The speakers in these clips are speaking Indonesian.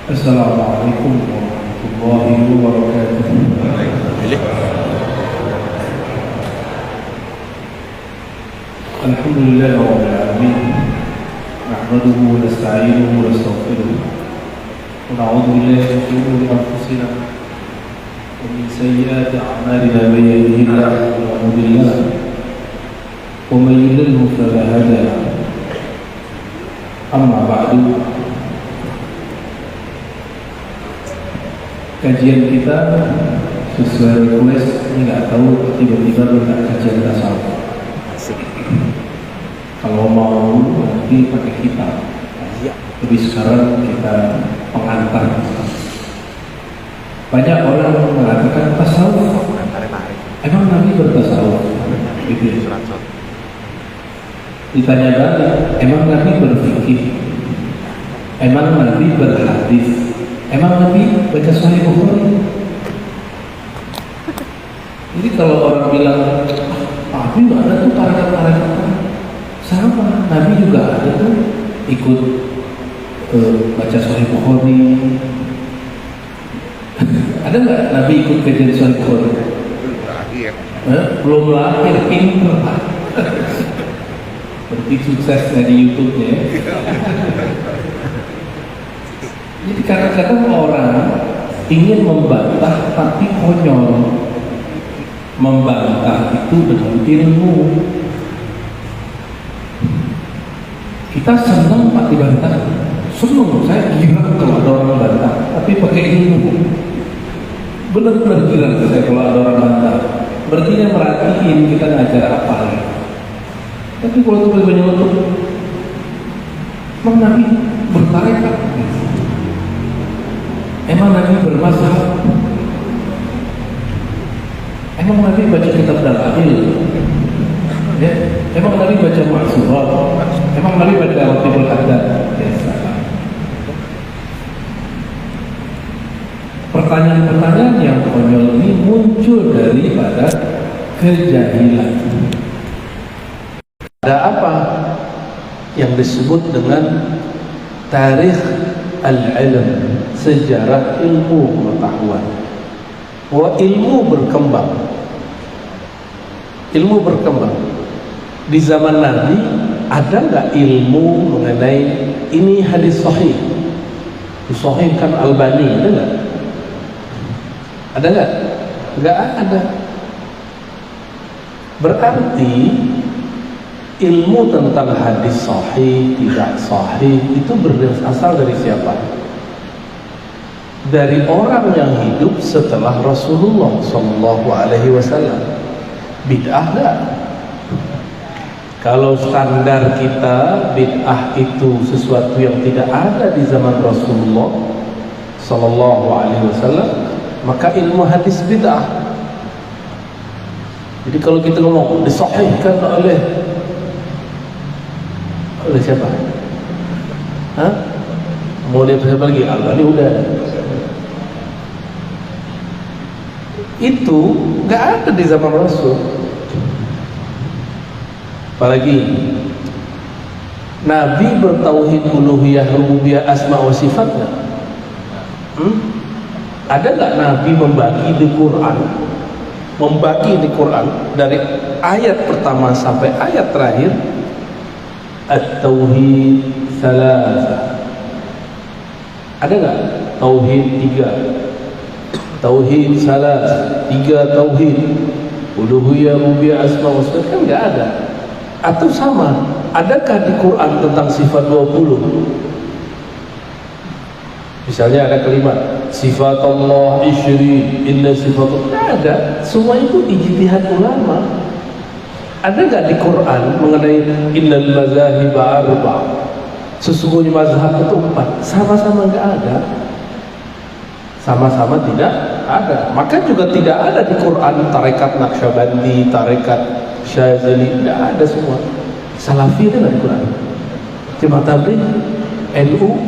Assalamualaikum warahmatullahi wabarakatuh. Alhamdulillah rabbil alamin. Nahmaduhu wa nasta'inuhu wa nastaghfiruh. Wa na'udzu billahi min shururi anfusina wa min sayyiati a'malina. Man yahdihillahu fala mudilla lahu wa man yudlilhu fala hadiya lahu. Amma ba'du. Kajian kita sesuai request, ini nggak tahu tiba-tiba minta kajian tasawuf. Kalau mau nanti pakai kitab. Jadi sekarang kita pengantar. Banyak orang mengatakan tasawuf. Emang Nabi bertasawuf? Gitu. Ditanya balik, emang Nabi berfikih? Emang Nabi berhadis? Emang Nabi baca Sahih Bukhari? Jadi kalau orang bilang, Nabi nggak ada tuh tarekat-tarekat, sama, Nabi juga ada tuh ikut baca Sahih Bukhari. Ada nggak Nabi ikut kajian Sahih Bukhari? Belum lahir, pinter Pak. Berarti suksesnya di YouTube-nya. Jadi kadang-kadang orang ingin membantah tapi konyol. Membantah itu dengan ilmu. Kita senang Pak dibantah. Senang, saya gila kalau ada orang membantah, tapi pakai ilmu. Benar-benar gila saya kalau ada orang membantah. Berarti dia merhatiin kita ngajar apa. Tapi kalau itu lebih banyak, emang Nabi bertarekat? Emang Nabi bermazhab? Emang Nabi baca kitab Dalail? Ya? Emang Nabi baca Ma'surat? Emang Nabi baca Ratibul Haddad? Ya, pertanyaan-pertanyaan yang konyol ini muncul daripada kejahilan. Ada apa yang disebut dengan tarikh al-ilm, sejarah ilmu pengetahuan. Bahwa ilmu berkembang. Di zaman Nabi ada nggak ilmu mengenai ini hadis sahih? Disahihkan Albani, ada nggak? Ada nggak? Nggak ada. Berarti ilmu tentang hadis sahih, tidak sahih itu berasal dari siapa? Dari orang yang hidup setelah Rasulullah SAW. Bid'ah enggak? Kalau standar kita bid'ah itu sesuatu yang tidak ada di zaman Rasulullah SAW, maka ilmu hadis bid'ah. Jadi kalau kita ngomong disahihkan oleh siapa? Hah? Mau lihat siapa lagi? Albani udah. Itu nggak ada di zaman Rasul. Apalagi Nabi bertauhid uluhiyah, rububiyah, asma wa sifat nggak? Ada nggak Nabi membagi di Quran dari ayat pertama sampai ayat terakhir? At-tauhid salasah. Ada nggak? Tauhid 3, tauhid salasah, 3 tauhid, uluhiyah, rububiyah, asma wa sifat, kan nggak ada. Atau sama, adakah di Quran tentang sifat 20? Misalnya ada kalimat sifat Allah isyri, inna sifat Allah, nggak ada. Semua itu ijtihad ulama. Ada nggak di Quran mengenai innal mazahib arba'? Sesungguhnya mazhab itu 4. Sama-sama nggak ada. Sama-sama tidak ada. Maka juga tidak ada di Quran tarekat Naqsyabandi, tarekat Syazili, nggak ada semua. Salafi itu nggak di Quran. Jemaah Tabligh, NU,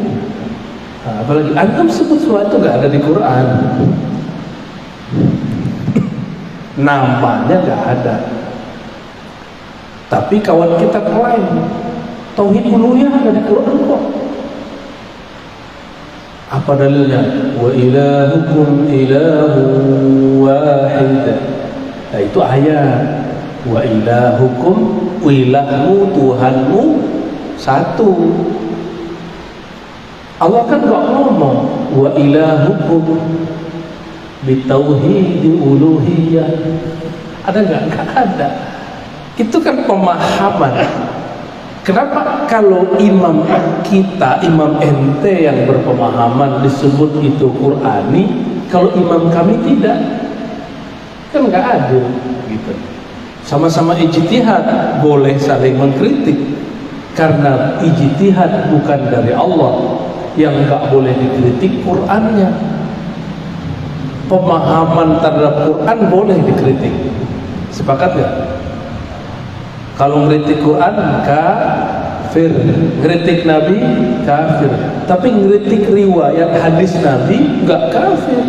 apalagi antum sebut semua itu nggak ada di Quran. Namanya nggak ada. Tapi kawan kita klaim tauhid uluhiyah ada di Quran kok. Apa Apa dalilnya? Wa ilahukum ilahun wahid. Nah, itu ayat. Wa ilahukum, ilahmu, Tuhanmu satu. Allah kan gak ngomong wa ilahukum bitauhidi uluhiyah. Ada nggak? Nggak ada. Itu kan pemahaman. Kenapa kalau imam kita, imam ente yang berpemahaman disebut itu Qur'ani, kalau imam kami tidak? Kan nggak ada gitu. Sama-sama ijtihad, boleh saling mengkritik karena ijtihad bukan dari Allah. Yang nggak boleh dikritik Qur'annya. Pemahaman terhadap Quran boleh dikritik. Sepakat nggak? Kalau ngeritik Quran kafir, ngeritik Nabi kafir. Tapi ngeritik riwayat hadis Nabi nggak kafir.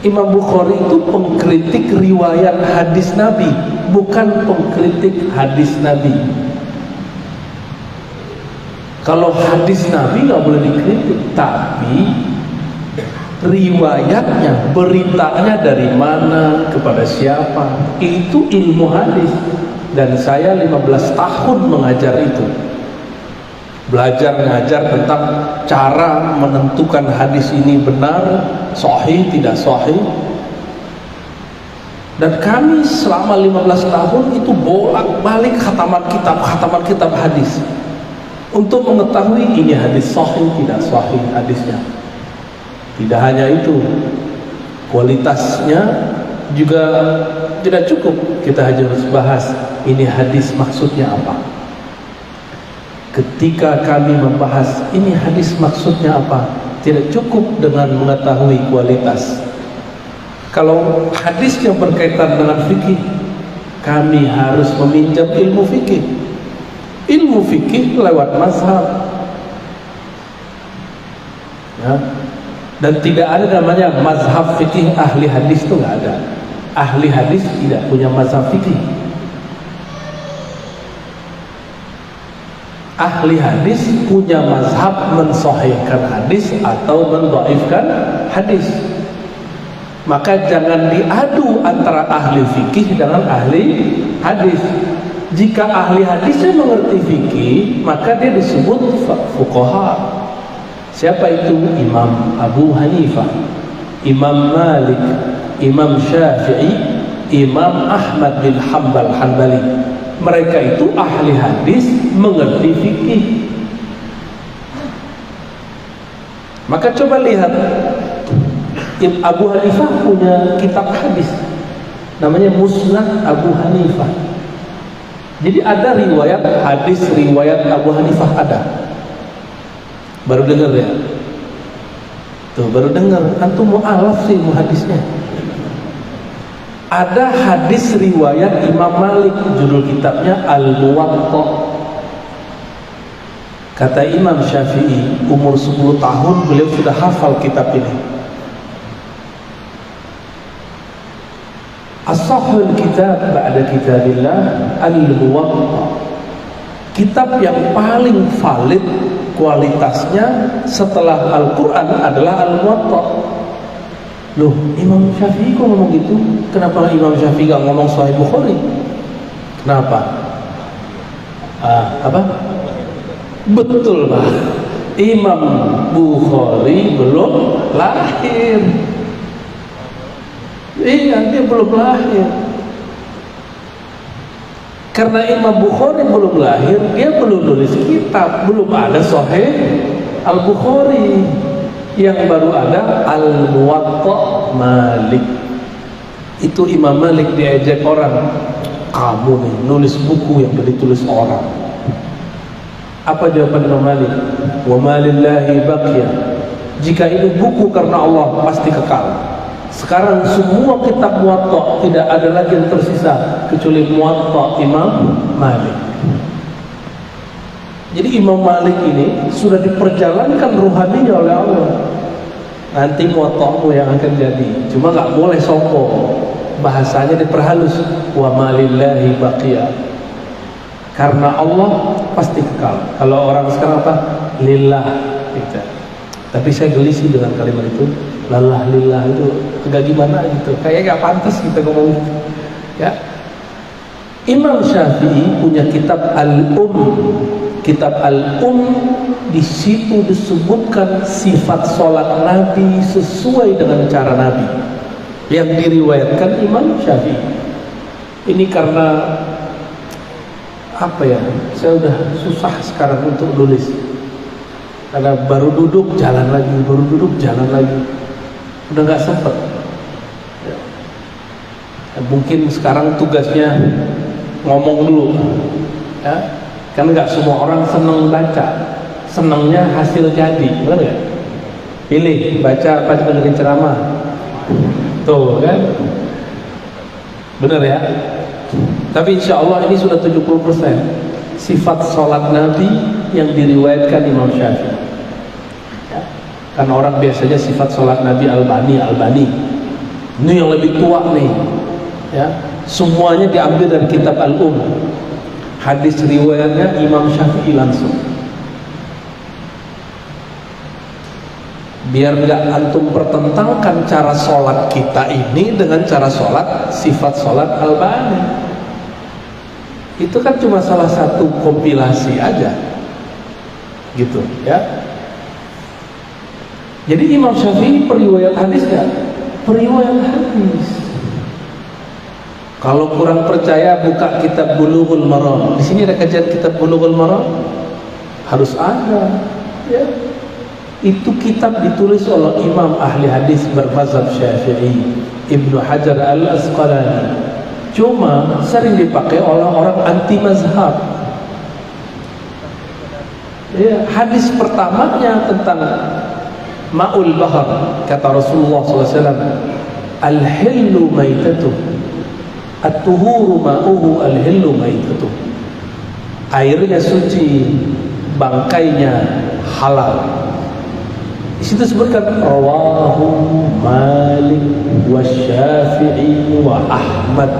Imam Bukhari itu pengkritik riwayat hadis Nabi, bukan pengkritik hadis Nabi. Kalau hadis Nabi nggak boleh dikritik, tapi riwayatnya, beritanya dari mana, kepada siapa, itu ilmu hadis. Dan saya 15 tahun mengajar itu, belajar ngajar tentang cara menentukan hadis ini benar, sahih, tidak sahih. Dan kami selama 15 tahun itu bolak-balik khataman kitab hadis untuk mengetahui ini hadis sahih, tidak sahih hadisnya. Tidak hanya itu, kualitasnya juga tidak cukup. Kita harus bahas ini hadis maksudnya apa. Ketika kami membahas ini hadis maksudnya apa, tidak cukup dengan mengetahui kualitas. Kalau hadis yang berkaitan dengan fikih, kami harus meminjam ilmu fikih. Ilmu fikih lewat mazhab. Ya. Dan tidak ada namanya mazhab fikih ahli hadis, itu nggak ada. Ahli hadis tidak punya mazhab fikih. Ahli hadis punya mazhab mensahihkan hadis atau mendhaifkan hadis. Maka jangan diadu antara ahli fikih dengan ahli hadis. Jika ahli hadisnya mengerti fikih, maka dia disebut fuqaha. Siapa itu? Imam Abu Hanifah, Imam Malik, Imam Syafi'i, Imam Ahmad bin Hanbali. Mereka itu ahli hadis, mengerti fikih. Maka coba lihat, Abu Hanifah punya kitab hadis namanya Musnad Abu Hanifah. Jadi ada riwayat hadis, riwayat Abu Hanifah ada. Baru dengar ya? Tuh baru dengar. Antum mu'alaf sih muhadisnya. Ada hadis riwayat Imam Malik, judul kitabnya Al-Muwatta. Kata Imam Syafi'i, umur 10 tahun beliau sudah hafal kitab ini. As-sahhul kitab ba'da kitabillah Al-Muwatta. Kitab yang paling valid kualitasnya setelah Al-Quran adalah Al-Muwatta. Loh, Imam Syafi'i kok ngomong gitu? Kenapa Imam Syafi'i gak ngomong Sahih Bukhari? Kenapa? Apa? Betul Pak, Imam Bukhari belum lahir. Iya, dia belum lahir. Karena Imam Bukhari belum lahir, dia belum nulis kitab, belum ada Sahih Al-Bukhari. Yang baru ada Al-Muwatta Malik. Itu Imam Malik diajak orang, kamu nih nulis buku yang ditulis orang. Apa jawaban Imam Malik? Wa ma lillahi baqiyah. Jika ini buku karena Allah, pasti kekal. Sekarang semua kitab Muwatta tidak ada lagi yang tersisa kecuali Muwatta Imam Malik. Jadi Imam Malik ini sudah diperjalankan ruhaninya oleh Allah. Nanti Muwatta'mu yang akan jadi. Cuma nggak boleh sombong. Bahasanya diperhalus. Wa malillahi baqiyah. Karena Allah pasti kekal. Kalau orang sekarang apa? Lillah. Gitu. Tapi saya geli sih dengan kalimat itu, lalah lillah itu agak gimana gitu, kayak gak pantas kita ngomong ya. Imam Syafi'i punya kitab Kitab di situ disebutkan sifat sholat Nabi sesuai dengan cara Nabi yang diriwayatkan Imam Syafi'i. Ini karena apa ya, saya udah susah sekarang untuk nulis karena baru duduk jalan lagi, udah nggak sempet ya. Mungkin sekarang tugasnya ngomong dulu ya, kan nggak semua orang seneng baca, senengnya hasil jadi, benar nggak? Pilih baca apa dengerin ceramah, tuh kan, benar ya. Tapi insya Allah ini sudah 70% sifat sholat Nabi yang diriwayatkan Imam Syafi'i ya. Kan orang biasanya sifat sholat Nabi Albani ini yang lebih tua nih ya. Semuanya diambil dari kitab hadis riwayatnya Imam Syafi'i langsung. Biar nggak antum pertentangkan cara sholat kita ini dengan cara sholat sifat sholat Albani. Itu kan cuma salah satu kompilasi aja gitu ya. Jadi Imam Syafi'i periwayat hadis ya, periwayat hadis. Kalau kurang percaya buka kitab Bulughul Maram. Di sini ada kajian kitab Bulughul Maram, harus ada ya. Itu kitab ditulis oleh imam ahli hadis bermazhab Syafi'i, Ibnu Hajar Al-Asqalani. Cuma sering dipakai oleh orang anti mazhab ya. Hadis pertamanya tentang Ma'ul Bahar, kata Rasulullah SAW, al-hillu maitatuh, at-tuhuru ma'uhu, al-hillu maitatuh. Airnya suci, bangkainya halal. Di situ sebutkan rawahu Malik wa Syafi'i wa Ahmad,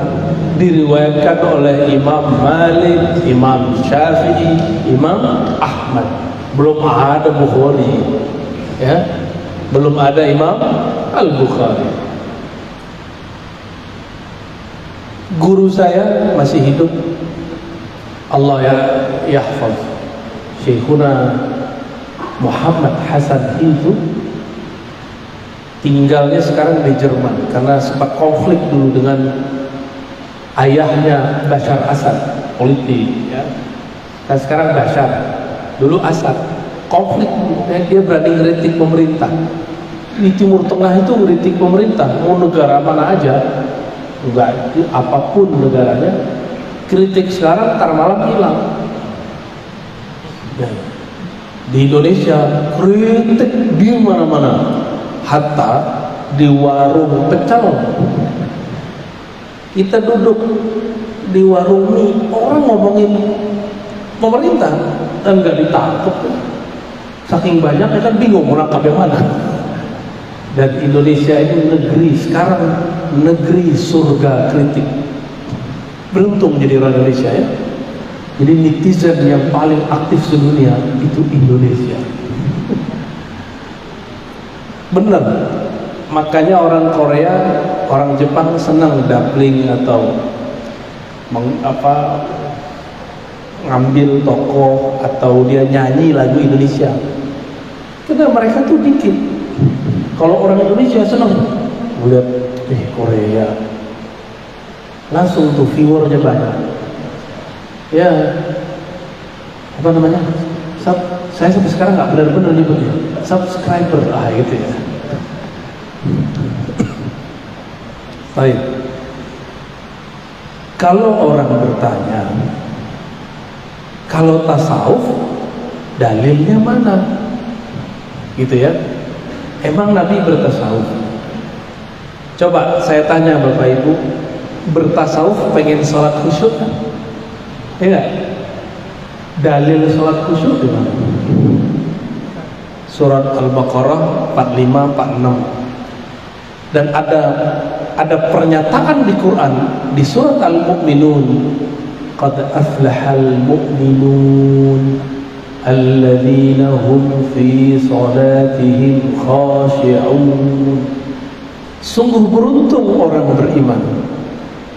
diriwayatkan oleh Imam Malik, Imam Syafi'i, Imam Ahmad. Belum ada Bukhari ya, belum ada Imam Al-Bukhari. Guru saya masih hidup, Allah ya yahfaz, Syekhuna Muhammad Hasan itu tinggalnya sekarang di Jerman karena sempat konflik dulu dengan ayahnya Bashar Assad, politik ya. Dan sekarang Bashar, dulu Assad, konflik dia berani ngeritik pemerintah. Di Timur Tengah itu ngeritik pemerintah, mau negara mana aja, enggak, apapun negaranya, kritik sekarang tar malam hilang ya. Di Indonesia kritik di mana-mana, hatta di warung pecel. Kita duduk di warung mie, orang ngomongin pemerintah dan nggak ditangkap. Saking banyak, kan bingung mau nangkap yang mana. Dan Indonesia ini negeri sekarang, negeri surga kritik. Beruntung jadi orang Indonesia ya. Jadi netizen yang paling aktif sedunia itu Indonesia. Bener. Makanya orang Korea, orang Jepang senang dabbling atau ngambil tokoh atau dia nyanyi lagu Indonesia. Karena mereka tuh dikit. Kalau orang Indonesia senang lihat Korea, langsung tuh viewernya banyak. Ya, apa namanya? Saya sampai sekarang nggak benar-benar nyebutnya subscriber, gitu ya. Baik. Kalau orang bertanya, kalau tasawuf dalilnya mana? Gitu ya. Emang Nabi bertasawuf? Coba saya tanya Bapak Ibu, bertasawuf pengen sholat khusyuk kan? Ya enggak? Dalil sholat khusyuk di mana? Surat Al-Baqarah 45 46. Dan ada pernyataan di Quran di surat Al-Mu'minun, qad aflahal mu'minun alladzina hum fi salatihim khashi'un. Sungguh beruntung orang beriman.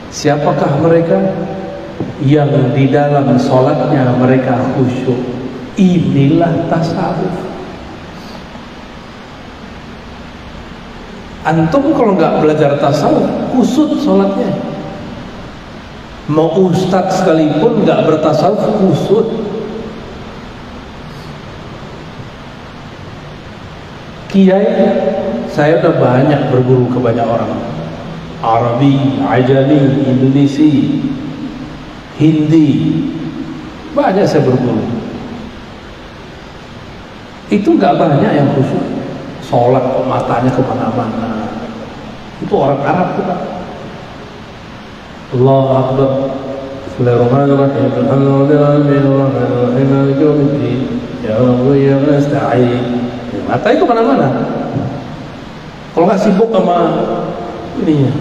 Siapakah mereka? Yang di dalam salatnya mereka khusyuk. Inilah tasawuf. Antum kalau nggak belajar tasawuf, kusut salatnya. Mau ustadz sekalipun nggak bertasawuf, kusut. Kiai, saya udah banyak berguru ke banyak orang. Arabi, Ajami, Indonesia, Hindi, banyak saya berguru. Itu nggak banyak yang khusyuk. Sholat kok matanya kemana-mana. Itu orang Arab kita. Allahu Akbar. Bismillahirrahmanirrahim. Alhamdulillahirrahmanirrahim. Maliki yaumiddin. Ya Allah ya nasta'in. Matanya kemana-mana. Kalau nggak sibuk sama ininya.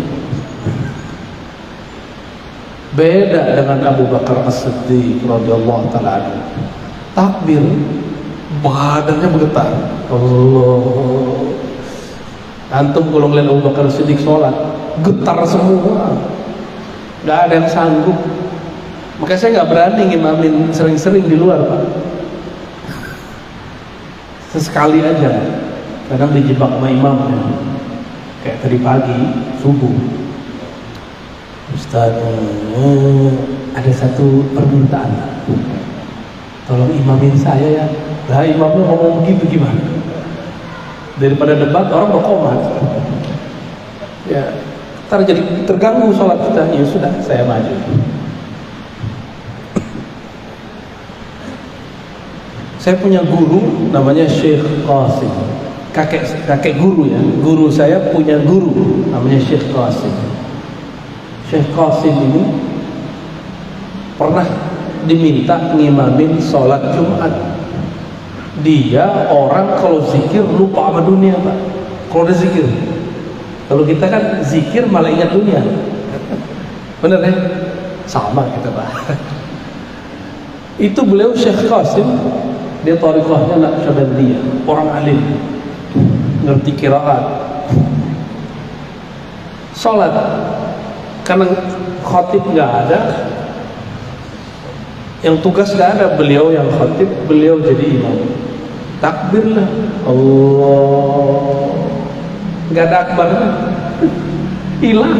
Beda dengan Abu Bakar As-Siddiq radhiyallahu taala anhu. Takbir, badannya bergetar. Allah. Antum kalau ngeliat Abu Bakar As-Siddiq sholat, getar semua. Nggak ada yang sanggup. Makanya saya nggak berani ngimamin sering-sering di luar, Pak. Sesekali aja. Kadang dijebak sama imamnya. Kayak tadi pagi, subuh. Ustaz, ada satu permintaan. Tolong imamin saya ya. Lah imamnya ngomong begitu gimana? Daripada debat orang berkomat. Ya, ntar jadi terganggu sholat kita. Ya sudah, saya maju. Saya punya guru namanya Syekh Qasim. Kakek guru ya. Guru saya punya guru namanya Syekh Qasim. Syekh Qasim ini pernah diminta ngimamin sholat Jumat. Dia orang kalau zikir lupa sama dunia, Pak. Kalau ada zikir, kalau kita kan zikir malah ingat dunia. Bener ya? Sama kita, Pak. Itu beliau Syekh Qasim. Dia thariqahnya Naqsyabandiyah, orang alim, ngerti qiraat. Sholat karena khatib nggak ada, yang tugas nggak ada, beliau yang khatib, beliau jadi imam. Takbirlah, Allah, nggak ada akbarnya, hilang,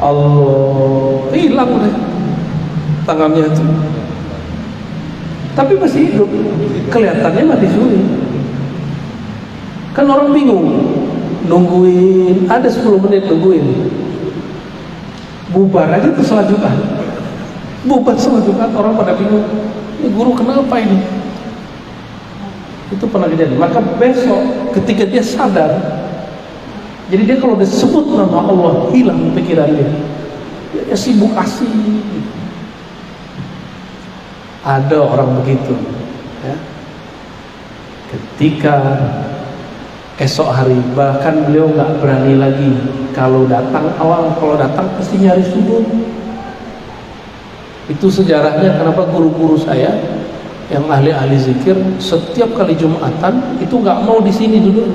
Allah, hilang deh tangannya itu. Tapi masih hidup, kelihatannya mati suri. Kan orang bingung, nungguin, ada 10 menit nungguin, bubar aja tuh sholat Jumat. Bubar sholat Jumat, orang pada bingung, ini guru kenapa ini? Itu pernah kejadian. Maka besok ketika dia sadar, jadi dia kalau disebut nama Allah hilang pikirannya, dia sibuk asih. Ada orang begitu ya. Ketika esok hari, bahkan beliau nggak berani lagi kalau datang awal, kalau datang pasti nyari subuh. Itu sejarahnya kenapa guru-guru saya yang ahli-ahli zikir setiap kali Jumatan itu nggak mau di sini dulu,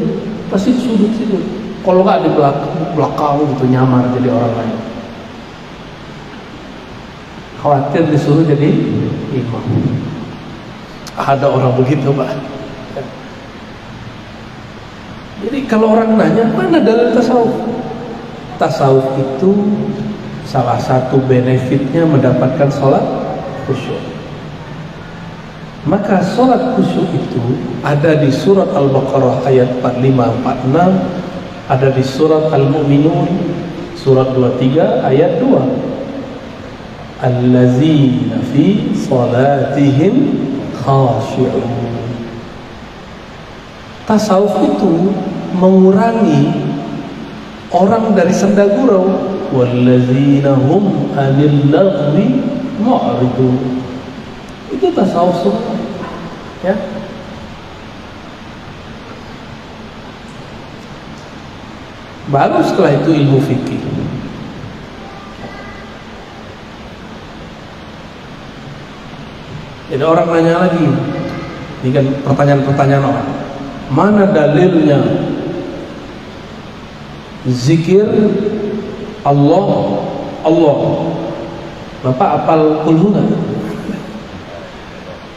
pasti di sudut situ. Kalau nggak di belakang gitu, nyamar jadi orang lain. Khawatir disuruh jadi imam. Ada orang begitu, Pak. Jadi kalau orang nanya, mana dalil tasawuf? Tasawuf itu salah satu benefitnya mendapatkan sholat khusyuk. Maka sholat khusyuk itu ada di surat Al-Baqarah ayat 45-46, ada di surat Al-Mu'minun surat 23 ayat 2. Allazina fi salatihim khashi'un. Tasawuf itu mengurangi orang dari senda gurau. Wallazina hum 'anil lagwi mu'ridun. Itu tasawuf ya. Baru setelah itu ilmu fikih. Jadi orang nanya lagi, ini kan pertanyaan-pertanyaan orang, mana dalilnya zikir Allah? Bapak apal kulhu nggak?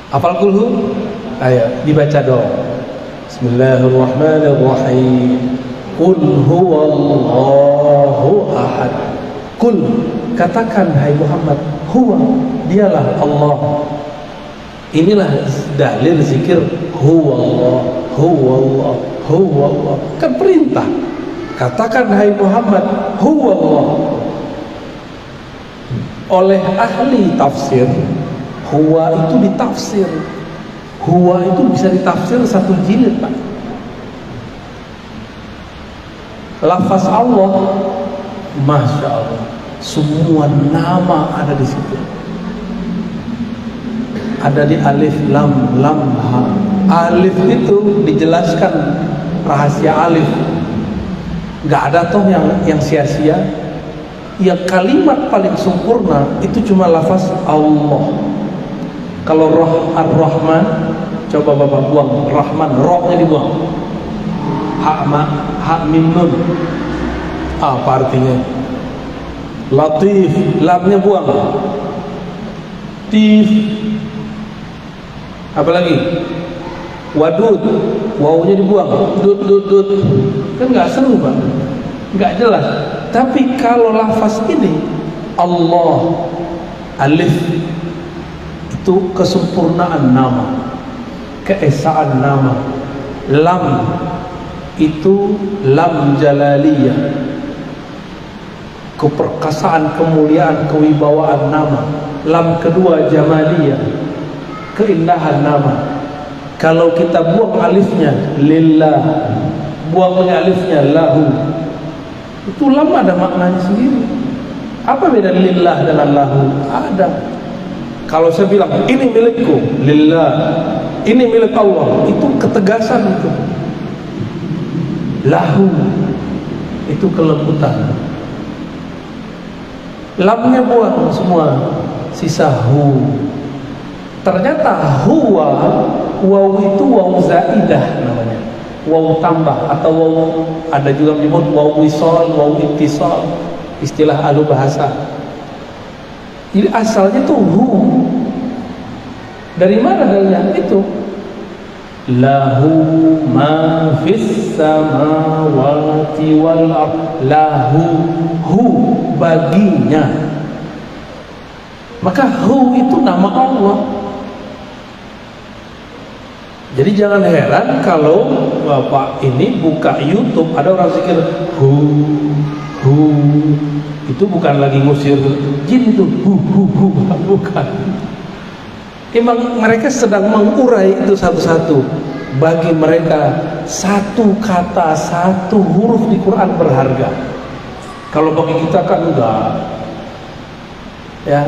Apal kulhu? Ayo dibaca dong. Bismillahirrahmanirrahim. Qul huwallahu ahad. Qul, katakan hai Muhammad, huwa, dialah Allah. Inilah dalil zikir huwallah, huwallah, huwallah. Kan perintah. Katakan hai Muhammad, huwallah. Oleh ahli tafsir, huwa itu ditafsir. Huwa itu bisa ditafsir satu jilid, Pak. Lafaz Allah, Masya Allah, semua nama ada di situ. Ada di alif, lam, ha. Alif itu dijelaskan rahasia alif. Gak ada toh yang sia-sia. Yang kalimat paling sempurna itu cuma lafaz Allah. Kalau Ar-Rahman, coba Bapak buang Rahman, rohnya dibuang. Ha mim nun. Apa artinya? Latif, lamnya buang. Tif. Apa lagi? Wadud, wawunya dibuang. Dud. Kan nggak seru, Pak. Nggak jelas. Tapi kalau lafaz ini Allah, alif itu kesempurnaan nama, keesaan nama. Lam itu lam jalaliyah, keperkasaan, kemuliaan, kewibawaan nama. Lam kedua jamaliyah, keindahan nama. Kalau kita buang alifnya lillah, buang alifnya lahu, itu lam ada maknanya sendiri. Apa beda lillah dengan lahu? Ada. Kalau saya bilang ini milikku, lillah, ini milik Allah, itu ketegasan itu. Lahu itu kelembutan. Lamnya buang semua, sisa hu. Ternyata huwa, waw itu waw zaidah namanya, waw tambah, atau waw, ada juga menyebut waw wisol, waw ittisal, istilah ahlu bahasa. Jadi asalnya itu hu. Dari mana dalilnya? Itu lahu ma fis samawati wal ard. Lahu, hu, baginya. Maka hu itu nama Allah. Jadi jangan heran kalau Bapak ini buka YouTube, ada orang zikir hu, itu bukan lagi ngusir jin, itu hu, bukan. Emang mereka sedang mengurai itu satu-satu. Bagi mereka satu kata, satu huruf di Quran berharga. Kalau bagi kita kan enggak. Ya,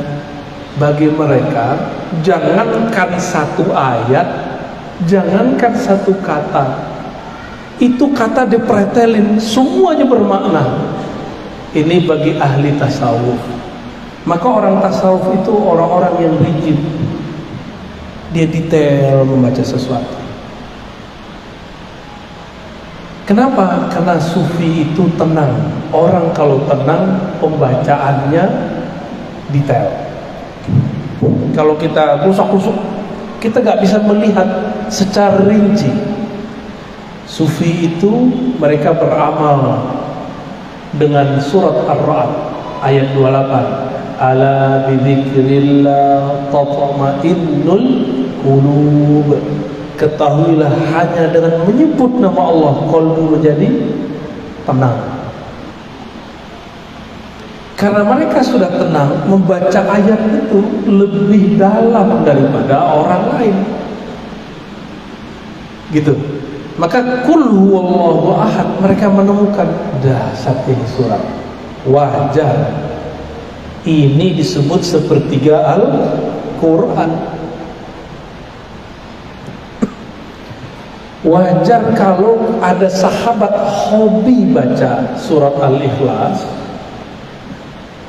bagi mereka jangankan satu ayat, jangankan satu kata, itu kata dipretelin, semuanya bermakna. Ini bagi ahli tasawuf. Maka orang tasawuf itu orang-orang yang rigid. Dia detail membaca sesuatu. Kenapa? Karena sufi itu tenang. Orang kalau tenang, pembacaannya detail. Kalau kita kusuk-kusuk, kita gak bisa melihat secara rinci. Sufi itu mereka beramal dengan surat Ar-Ra'd ayat 28. Ala bidzikrillah tatma'innul qulub. Ketahuilah hanya dengan menyebut nama Allah qalbu menjadi tenang. Karena mereka sudah tenang, membaca ayat itu lebih dalam daripada orang lain. Gitu. Maka qul huwallahu ahad, mereka menemukan dahsyat ini surat. Wajar ini disebut sepertiga Al-Quran. Wajar kalau ada sahabat hobi baca surat Al-Ikhlas,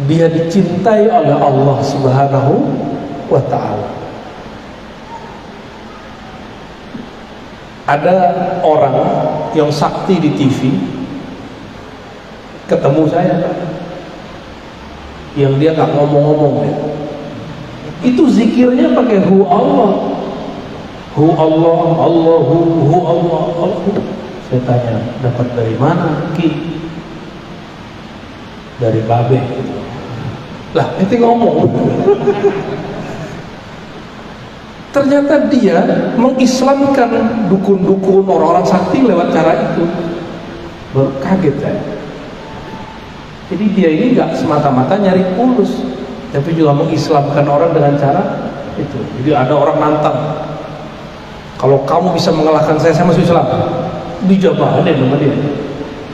dia dicintai oleh Allah Subhanahu wa ta'ala. Ada orang yang sakti di TV ketemu saya, yang dia nggak ngomong-ngomong ya. Itu zikirnya pakai hu Allah, hu Allah, Allahu, hu Allah, Allahu. Saya tanya, dapat dari mana Ki? Dari babe. Lah itu ngomong. Ternyata dia mengislamkan dukun-dukun, orang-orang sakti lewat cara itu. Baru kaget saya. Jadi dia ini gak semata-mata nyari fulus, tapi juga mengislamkan orang dengan cara itu. Jadi ada orang nantang, kalau kamu bisa mengalahkan saya masuk Islam. Dijabahin sama dia,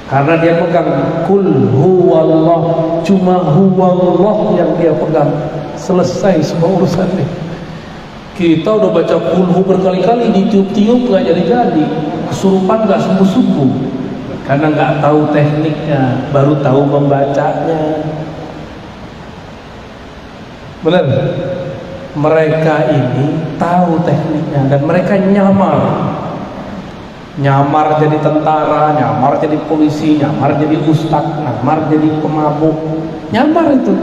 karena dia pegang kul huwallah, cuma huwallah yang dia pegang. Selesai semua urusannya. Kita udah baca kulhu berkali-kali, ditiup-tiup gak jadi-jadi, kesurupan gak sembuh-sembuh, karena gak tahu tekniknya, baru tahu membacanya. Benar? Mereka ini tahu tekniknya dan mereka nyamar jadi tentara, nyamar jadi polisi, nyamar jadi ustadz, nyamar jadi pemabuk, nyamar itu.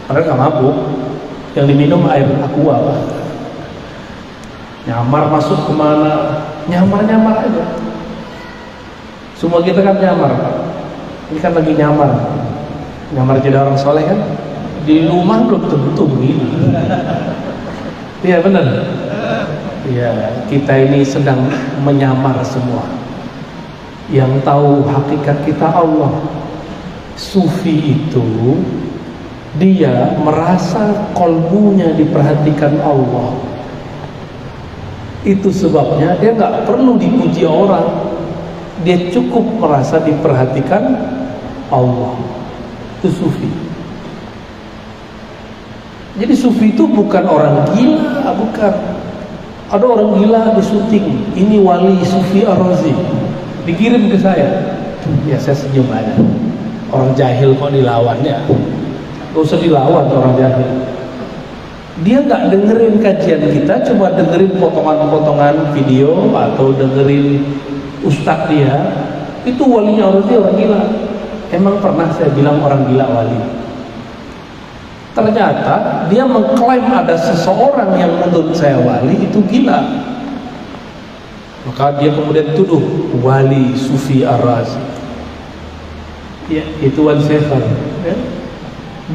Padahal gak mabuk, yang diminum air aqua, Pak. Nyamar masuk kemana, nyamar aja. Semua kita kan nyamar, Pak. Ini kan lagi nyamar jadi orang soleh kan. Di rumah belum tentu begini. Iya benar. Iya, kita ini sedang menyamar semua. Yang tahu hakikat kita Allah. Sufi itu dia merasa kolbunya diperhatikan Allah. Itu sebabnya dia nggak perlu dipuji orang, dia cukup merasa diperhatikan Allah. Itu sufi. Jadi sufi itu bukan orang gila, bukan. Ada orang gila di syuting, ini wali Sufi Ar-Razi, dikirim ke saya. Ya saya senyum aja. Orang jahil kok dilawan ya? Gak usah dilawan orang jahil. Dia nggak dengerin kajian kita, cuma dengerin potongan-potongan video atau dengerin ustadz dia. Itu walinya orang gila. Emang pernah saya bilang orang gila wali? Ternyata dia mengklaim ada seseorang yang menurut saya wali itu gila. Maka dia kemudian tuduh wali Sufi Ar-Razi. Ya, itu Wan Sefer. Ya.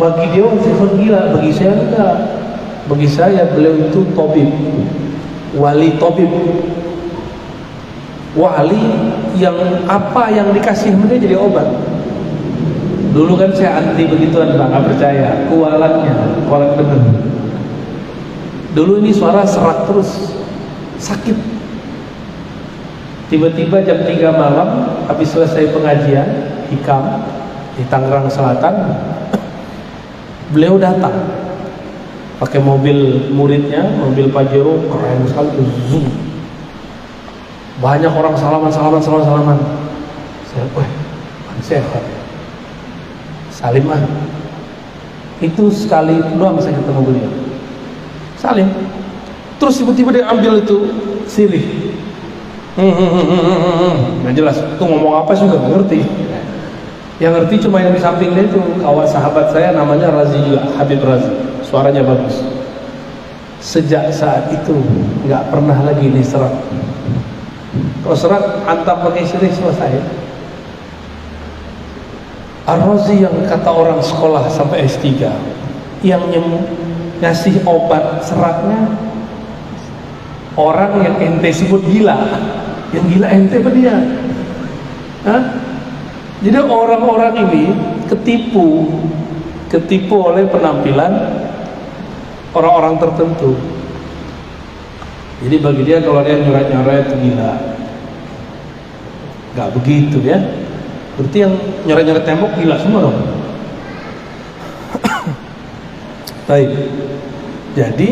Bagi dia Wan Sefer gila, bagi saya enggak. Bagi saya beliau itu tabib, wali tabib, wali yang apa yang dikasih dia jadi obat. Dulu kan saya anti begituan Bang, nggak percaya, kualatnya, kualat bener. Dulu ini suara serak terus, sakit. Tiba-tiba jam 3 malam, habis selesai pengajian hikam di Tangerang Selatan, beliau datang. Pakai mobil muridnya, mobil Pajero, keren sekali, zoom. Banyak orang salaman. Saya, sehat. Salim ah. Itu sekali doang saya ketemu beliau. Salim. Terus tiba-tiba dia ambil itu sirih. Nggak jelas. Itu ngomong apa sih nggak ngerti. Yang ngerti cuma yang di samping dia itu kawan sahabat saya namanya Razi juga, Habib Razi. Suaranya bagus. Sejak saat itu nggak pernah lagi diserat. Kalau serat antam pakai sirih selesai. Ar-Razi yang kata orang sekolah sampai S3, yang ngasih obat seratnya orang yang ente sebut gila. Yang gila ente apa dia? Hah? Jadi orang-orang ini ketipu oleh penampilan orang-orang tertentu. Jadi bagi dia kalau dia nyoret-nyoret itu gila. Gak begitu ya. Berarti yang nyoret-nyoret tembok gila semua dong. Baik. Jadi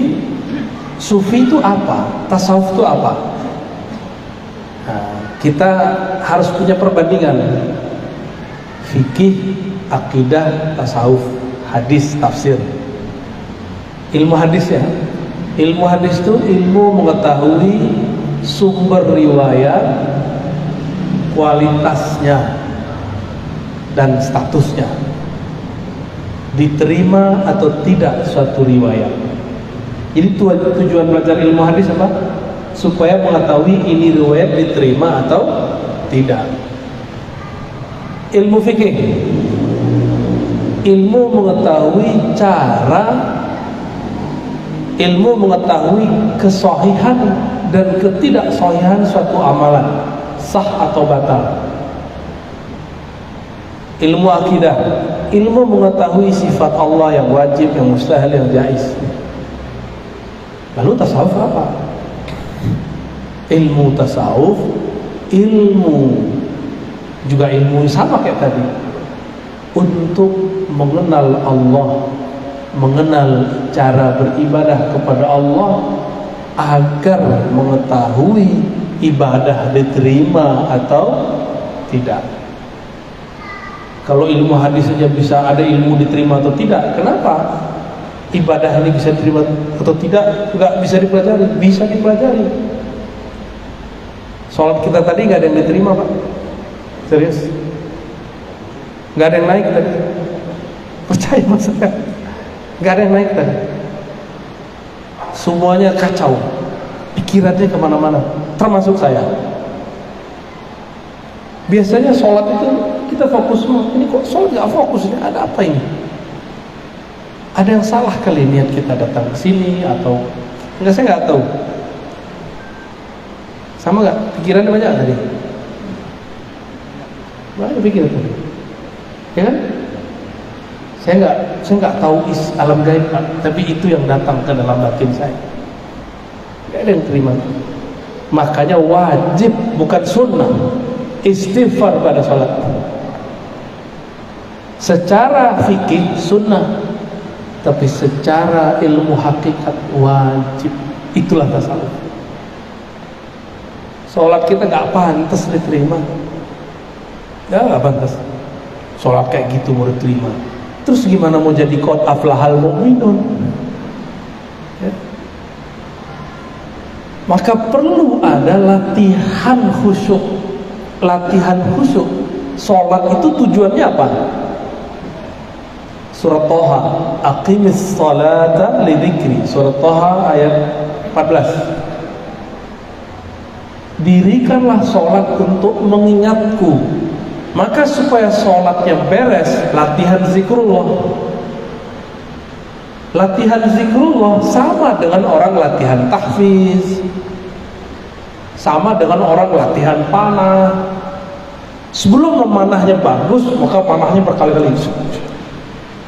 sufi itu apa? Tasawuf itu apa? Nah, kita harus punya perbandingan. Fikih, akidah, tasawuf, hadis, tafsir. Ilmu hadis ya. Ilmu hadis itu ilmu mengetahui sumber riwayat, kualitasnya, dan statusnya. Diterima atau tidak suatu riwayat. Jadi tujuan belajar ilmu hadis apa? Supaya mengetahui ini riwayat diterima atau tidak. Ilmu fikih, ilmu mengetahui cara, ilmu mengetahui kesahihan dan ketidaksahihan suatu amalan, sah atau batal. Ilmu akidah, ilmu mengetahui sifat Allah yang wajib, yang mustahil, yang jaiz. Lalu tasawuf apa? Ilmu tasawuf, ilmu juga ilmu sama kayak tadi, untuk mengenal Allah, mengenal cara beribadah kepada Allah, agar mengetahui ibadah diterima atau tidak. Kalau ilmu hadis saja bisa ada ilmu diterima atau tidak, kenapa ibadah ini bisa diterima atau tidak? Nggak bisa dipelajari? Bisa dipelajari. Sholat kita tadi nggak ada yang diterima, Pak. Serius? Nggak ada yang naik tadi. Percaya mas saya, nggak ada yang naik tadi. Semuanya kacau, pikirannya kemana-mana, termasuk saya. Biasanya sholat itu kita fokus semua. Ini kok sholat nggak fokus? Ini ada apa ini? Ada yang salah kali niat kita datang ke sini atau enggak? Saya nggak tahu. Sama nggak? Pikirannya banyak tadi. Banyak pikiran tadi. Ya kan? Saya nggak tahu alam gaib, tapi itu yang datang ke dalam batin saya. Nggak ada yang terima. Makanya wajib, bukan sunnah, istighfar pada sholat. Secara fikih sunnah, tapi secara ilmu hakikat wajib. Itulah tasawuf. Sholat kita nggak pantas diterima, nggak pantas. Sholat kayak gitu mau diterima. Terus gimana mau jadi qad aflahal mu'minun? Ya. Maka perlu ada latihan khusyuk. Latihan khusyuk. Sholat itu tujuannya apa? Surat Thaha, aqimis salata lidzikri. Surat Thaha ayat 14. Dirikanlah sholat untuk mengingatku. Maka supaya sholatnya beres, latihan zikrullah. Latihan zikrullah sama dengan orang latihan tahfiz, sama dengan orang latihan panah. Sebelum memanahnya bagus, maka panahnya berkali-kali.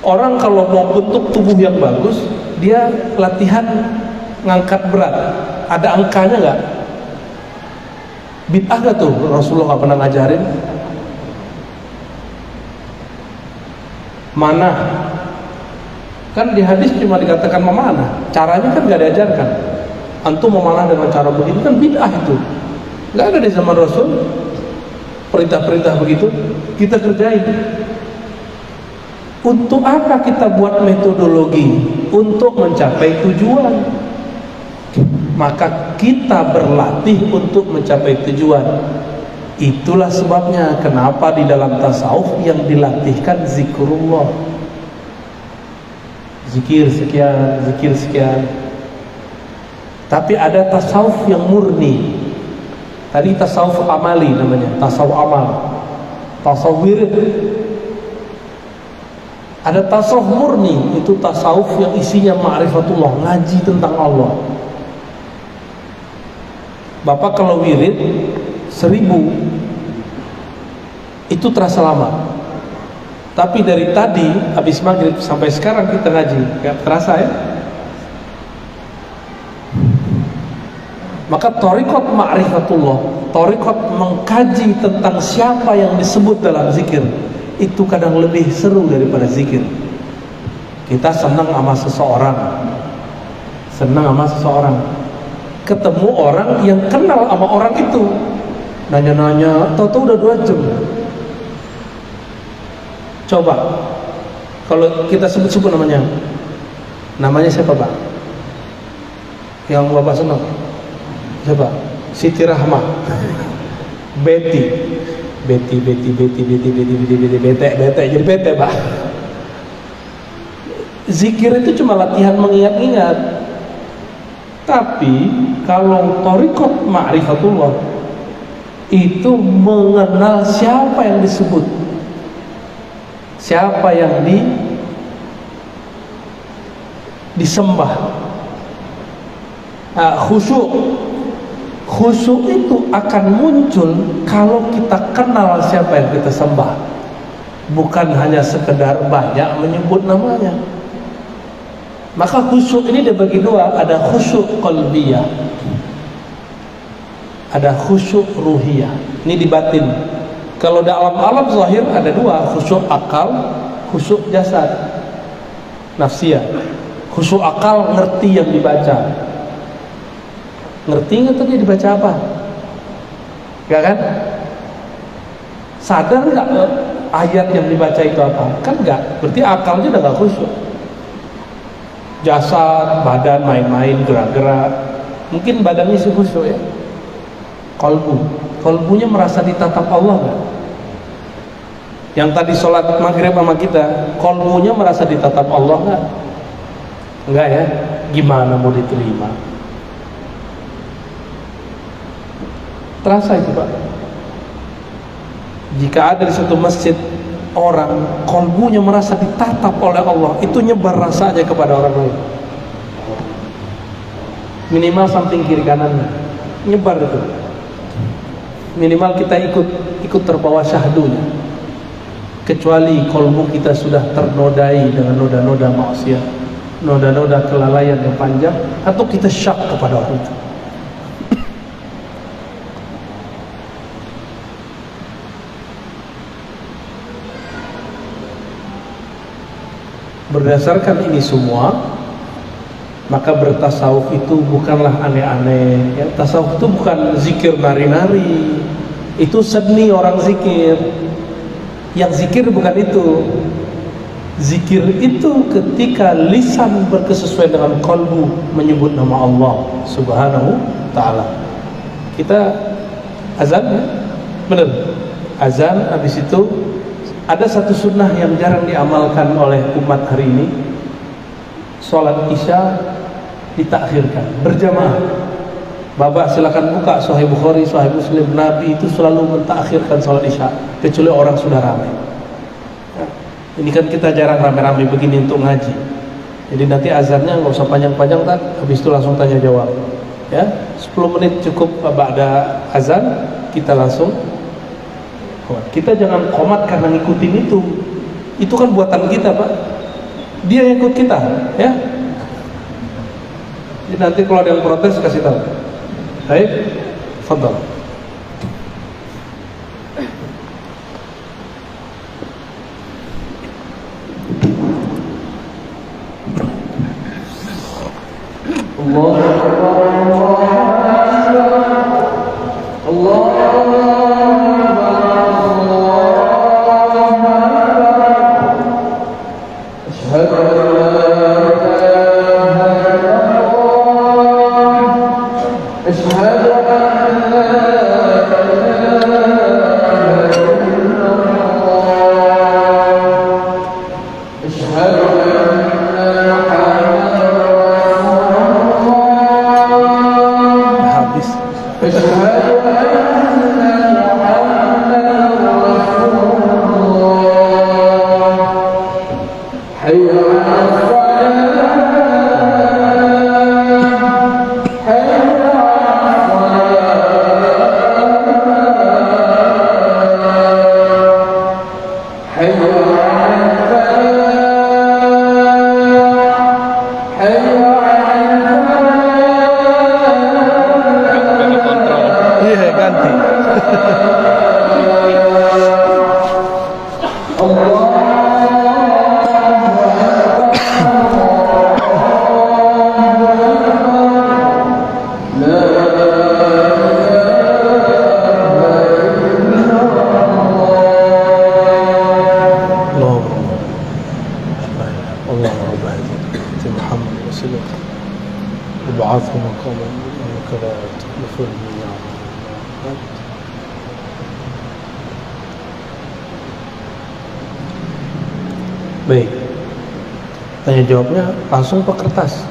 Orang kalau mau bentuk tubuh yang bagus, dia latihan ngangkat berat. Ada angkanya nggak? Bid'ah nggak tuh? Rasulullah nggak pernah ngajarin. Mana? Kan di hadis cuma dikatakan memanah. Caranya kan nggak diajarkan. Antum memanah dengan cara begini kan bid'ah itu. Nggak ada di zaman Rasul perintah-perintah begitu. Kita kerjain. Untuk apa kita buat metodologi? Untuk mencapai tujuan. Maka kita berlatih untuk mencapai tujuan. Itulah sebabnya kenapa di dalam tasawuf yang dilatihkan zikrullah. Zikir sekian, zikir sekian. Tapi ada tasawuf yang murni. Tadi tasawuf amali namanya, tasawuf amal, tasawuf wirid. Ada tasawuf murni, itu tasawuf yang isinya ma'rifatullah, ngaji tentang Allah. Bapak kalau wirid 1000 itu terasa lama. Tapi dari tadi habis maghrib sampai sekarang kita ngaji, gak terasa ya? Maka thariqat ma'rifatullah, thariqat mengkaji tentang siapa yang disebut dalam zikir, itu kadang lebih seru daripada zikir. Kita senang sama seseorang, ketemu orang yang kenal sama orang itu, nanya-nanya, tahu-tahu udah 2 jam. Coba kalau kita sebut-sebut namanya siapa Pak? Yang Bapak senang siapa? Siti Rahma, Betty, bete, jadi bete Pak. Zikir itu cuma latihan mengingat-ingat. Tapi kalau thariqat ma'rifatullah itu mengenal siapa yang disebut, siapa yang disembah. Khusyuk itu akan muncul kalau kita kenal siapa yang kita sembah, bukan hanya sekedar banyak menyebut namanya. Maka khusyuk ini dibagi dua, ada khusyuk qalbiyah, ada khusyuk ruhiyah. Ini di batin. Kalau dalam alam zahir ada dua, khusyuk akal, khusyuk jasad, nafsiyah. Khusyuk akal ngerti yang dibaca. Ngerti nggak tadi dibaca apa? Gak kan? Sadar nggak ayat yang dibaca itu apa? Kan nggak. Berarti akalnya udah nggak khusyuk. Jasad, badan main-main, gerak-gerak. Mungkin badannya sih khusyuk ya. Kolbunya merasa ditatap Allah nggak? Yang tadi sholat maghrib sama kita, kolbunya merasa ditatap Allah nggak? Enggak ya? Gimana mau diterima? Terasa itu Pak. Jika ada di satu masjid orang kolbunya merasa ditatap oleh Allah, itu nyebar rasanya kepada orang lain. Minimal samping kiri kanannya nyebar itu. Minimal kita ikut terbawa syahdunya. Kecuali kolbu kita sudah ternodai dengan noda-noda maksiat, noda-noda kelalaian yang panjang, atau kita syak kepada orang itu. Berdasarkan ini semua, maka bertasawuf itu bukanlah aneh-aneh ya. Tasawuf itu bukan zikir nari-nari, itu seni orang zikir. Yang zikir bukan itu. Zikir itu ketika lisan berkesesuaian dengan qalbu menyebut nama Allah Subhanahu ta'ala. Kita azan ya? Benar. Azan, habis itu ada satu sunnah yang jarang diamalkan oleh umat hari ini. Sholat isya ditakhirkan berjamaah. Bapak silakan buka Sahih Bukhari, Sahih Muslim. Nabi itu selalu mentakhirkan sholat isya kecuali orang sudah ramai. Ini kan kita jarang rame-rame begini untuk ngaji. Jadi nanti azannya nggak usah panjang-panjang kan, habis itu langsung tanya jawab. Ya, 10 menit cukup ba'da azan, kita langsung. Kita jangan komat karena ngikutin itu. Itu kan buatan kita Pak. Dia yang ikut kita, ya. Jadi nanti kalau ada yang protes kasih tahu. Baik, fadhal. ولا تخلفوا الميعاد. Baik, tanya jawabnya langsung ke kertas.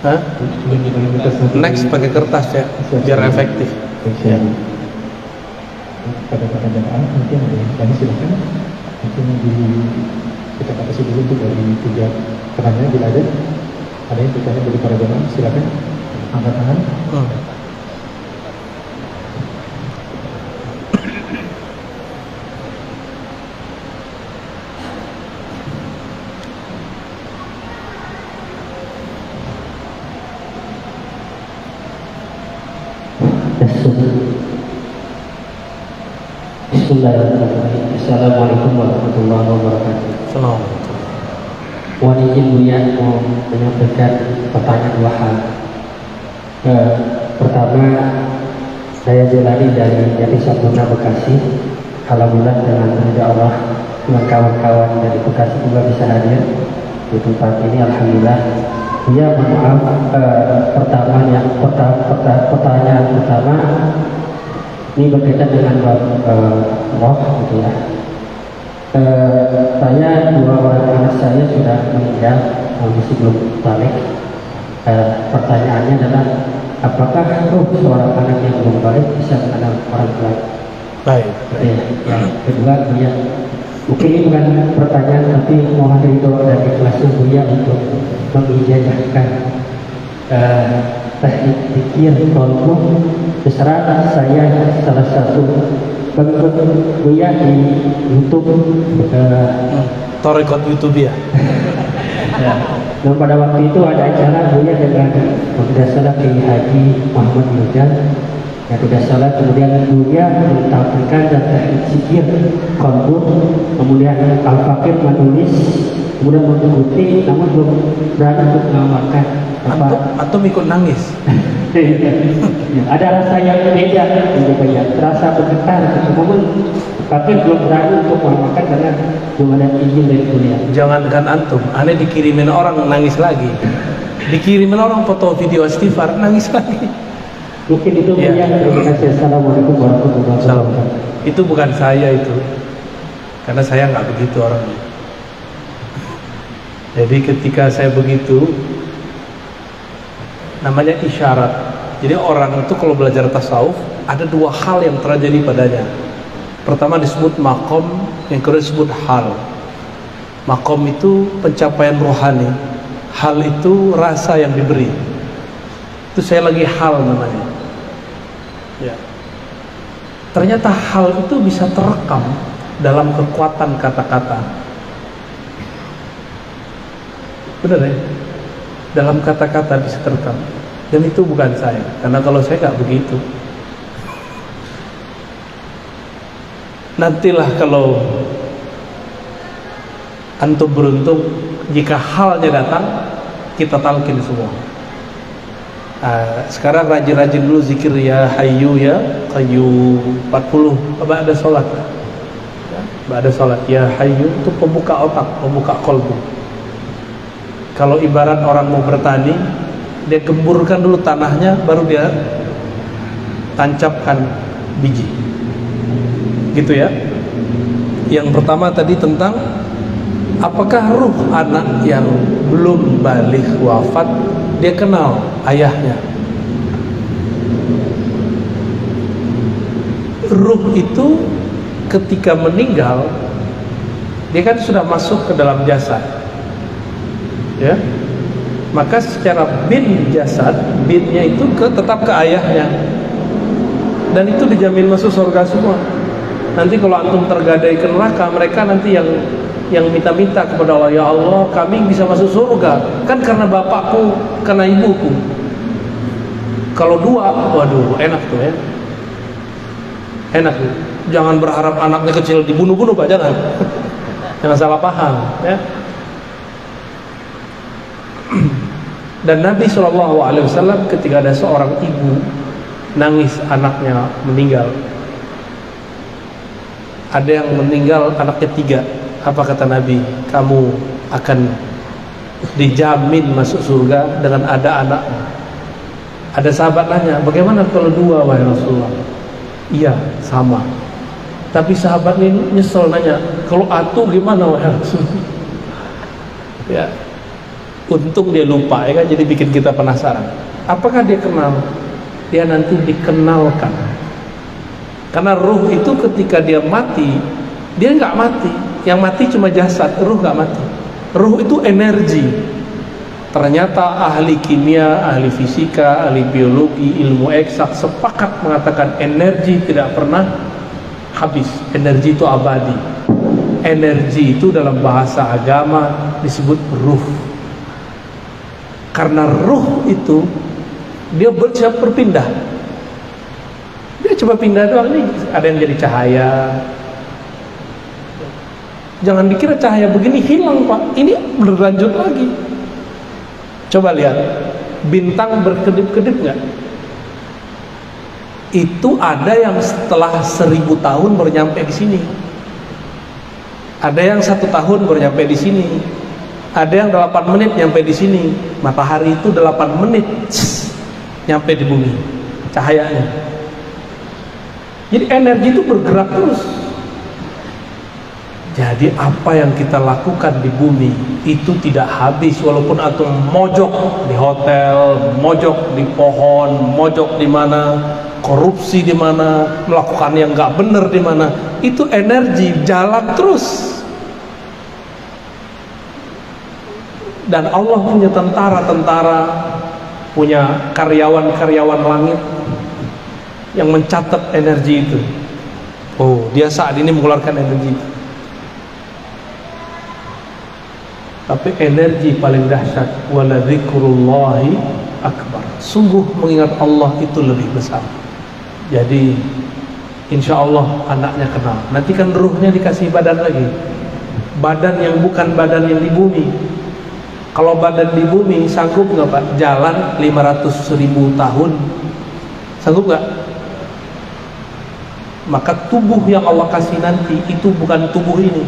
Hah? Next pakai kertas ya, biar efektif. Ya. Pada pertanyaan mungkin ada yang tanya, silakan mungkin kita batasi dulu untuk dari 3 pertanyaan. Bila ada yang bertanya dari para jemaah, silakan angkat tangan. Bismillahirrahmanirrahim. Assalamualaikum warahmatullahi wabarakatuh. Assalamualaikum. Mohon izin Buya mau menyampaikan pertanyaan 2 hal. Pertama, saya Jelani dari Jati Sampurna Bekasi. Alhamdulillah dengan ridha Allah, dengan kawan-kawan dari Bekasi juga bisa hadir di tempat ini. Alhamdulillah. Buya mohon maaf, pertanyaan pertama ini berkaitan dengan roh gitu ya. Saya 2 orang anak saya sudah meninggal, masih belum balik. Pertanyaannya adalah apakah roh seorang anak yang belum balik bisa mengenal orang tua? Baik. Ya. Yang kedua, Buya, mungkin ini bukan pertanyaan tapi mohon ridho dan ikhlasnya Buya untuk mengijazahkan teknik pikir kolbu. Terserah saya salah satu pengikut Buya di YouTube. Torekot YouTube ya. Ya. Dan pada waktu itu ada acara Buya dengan tidak salah Kiai Haji Muhammad Mirjan. Yang tidak salah kemudian Buya mentampilkan dan teknik pikir kolbu, kemudian Al-Fakir menulis, kemudian mengikuti, namun belum berani untuk mengamalkan. Antum ikut nangis. Ada rasa yang beda, ya, terasa bergetar, namun tapi belum berani untuk mengamalkan karena belum ada izin dari kuliah. Jangankan antum, aneh dikirimin orang nangis lagi. Dikirimin orang foto video istighfar nangis lagi. Mungkin itu ya. Terima kasih. Assalamualaikum warahmatullahi wabarakatuh. Itu bukan saya itu, karena saya nggak begitu orangnya. Jadi ketika saya begitu, namanya isyarat. Jadi orang itu kalau belajar tasawuf ada 2 hal yang terjadi padanya. Pertama disebut makom, yang kedua disebut hal. Makom itu pencapaian rohani, hal itu rasa yang diberi. Itu saya lagi hal namanya. Ya. Ternyata hal itu bisa terekam dalam kekuatan kata-kata. Benar ya? Dalam kata-kata bisa terekam. Dan itu bukan saya, karena kalau saya nggak begitu. Nantilah kalau antum beruntung, jika halnya datang, kita talqin semua. Sekarang rajin-rajin dulu zikir ya hayyu ya qayyum 40 ba'da sholat. Ba'da sholat ya hayyu itu pembuka otak, pembuka kolbu. Kalau ibarat orang mau bertani, dia gemburkan dulu tanahnya, baru dia tancapkan biji. Gitu ya. Yang pertama tadi tentang apakah ruh anak yang belum balik wafat dia kenal ayahnya. Ruh itu ketika meninggal dia kan sudah masuk ke dalam jasad, ya. Maka secara bin jasad, binnya itu tetap ke ayahnya, dan itu dijamin masuk surga semua. Nanti kalau antum tergadai ke neraka, mereka nanti yang minta-minta kepada Allah, ya Allah kami bisa masuk surga kan karena bapakku, karena ibuku. Kalau 2, waduh enak tuh ya, enak tuh. Jangan berharap anaknya kecil dibunuh-bunuh Pak, jangan. Jangan salah paham ya. Dan Nabi SAW ketika ada seorang ibu nangis anaknya meninggal, ada yang meninggal anaknya 3, apa kata Nabi? Kamu akan dijamin masuk surga dengan ada anaknya. Ada sahabat nanya, bagaimana kalau 2 wahai Rasulullah? Iya, sama. Tapi sahabat ini nyesel nanya, kalau atu gimana wahai Rasulullah? Ya, untung dia lupa ya kan, jadi bikin kita penasaran. Apakah dia kenal? Dia nanti dikenalkan. Karena ruh itu ketika dia mati, dia nggak mati. Yang mati cuma jasad, ruh nggak mati. Ruh itu energi. Ternyata ahli kimia, ahli fisika, ahli biologi, ilmu eksak sepakat mengatakan energi tidak pernah habis. Energi itu abadi. Energi itu dalam bahasa agama disebut ruh. Karena ruh itu dia siap berpindah. Dia coba pindah doang nih. Ada yang jadi cahaya. Jangan dikira cahaya begini hilang Pak. Ini berlanjut lagi. Coba lihat, bintang berkedip-kedip nggak? Itu ada yang setelah 1000 tahun baru nyampe di sini. Ada yang 1 tahun baru nyampe di sini. Ada yang 8 menit nyampe di sini. Matahari itu 8 menit nyampe di bumi cahayanya. Jadi energi itu bergerak terus. Jadi apa yang kita lakukan di bumi itu tidak habis, walaupun antum mojok di hotel, mojok di pohon, mojok di mana, korupsi di mana, melakukan yang nggak benar di mana, itu energi jalan terus. Dan Allah punya tentara-tentara, punya karyawan-karyawan langit yang mencatat energi itu. Oh, dia saat ini mengeluarkan energi itu. Tapi energi paling dahsyat, wala dzikrullahi akbar. Sungguh mengingat Allah itu lebih besar. Jadi insya Allah anaknya kenal. Nanti kan ruhnya dikasih badan lagi. Badan yang bukan badan yang di bumi. Kalau badan di bumi sanggup nggak Pak? Jalan 500.000 tahun. Sanggup nggak? Maka tubuh yang Allah kasih nanti itu bukan tubuh ini.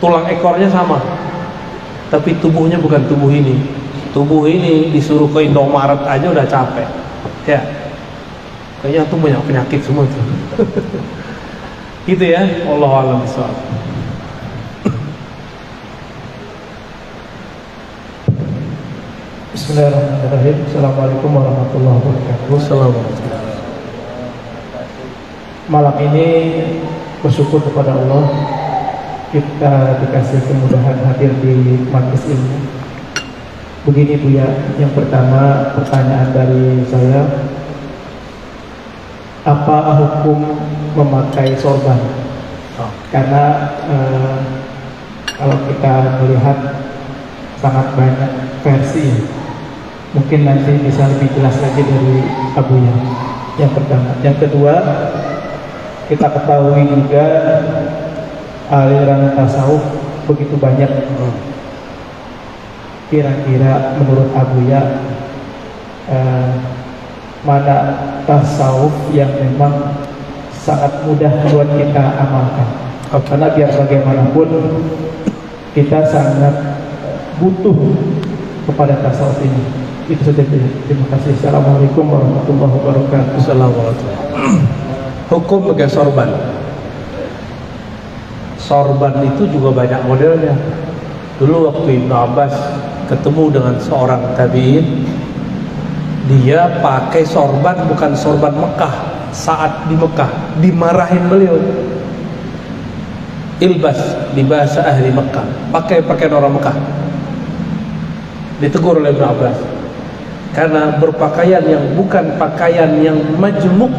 Tulang ekornya sama, tapi tubuhnya bukan tubuh ini. Tubuh ini disuruh ke Indomaret aja udah capek. Ya, kayaknya tuh banyak penyakit semua tuh. Gitu ya, Allahu a'lam bishawab. Bismillahirrahmanirrahim. Assalamualaikum warahmatullahi wabarakatuh. Assalamualaikum. Malam ini bersyukur kepada Allah kita dikasih kemudahan hadir di majelis ilmu. Begini Bu ya, yang pertama pertanyaan dari saya, apa hukum memakai sorban? Karena kalau kita melihat sangat banyak versi, mungkin nanti bisa lebih jelas lagi dari Abuya. Yang pertama, yang kedua, kita ketahui juga aliran tasawuf begitu banyak. Kira-kira menurut Abuya mana tasawuf yang memang sangat mudah buat kita amalkan? Karena biar bagaimanapun kita sangat butuh kepada tasawuf ini. Itu saja. Terima kasih. Assalamualaikum warahmatullahi wabarakatuh. Assalamualaikum. Hukum pakai sorban. Sorban itu juga banyak modelnya. Dulu waktu Ibnu Abbas ketemu dengan seorang tabi'in, dia pakai sorban, bukan sorban Mekah. Saat di Mekah dimarahin beliau. Ilbas di bahasa ahli Mekah, pakai pakaian orang Mekah. Ditegur oleh Ibnu Abbas karena berpakaian yang bukan pakaian yang majmuk,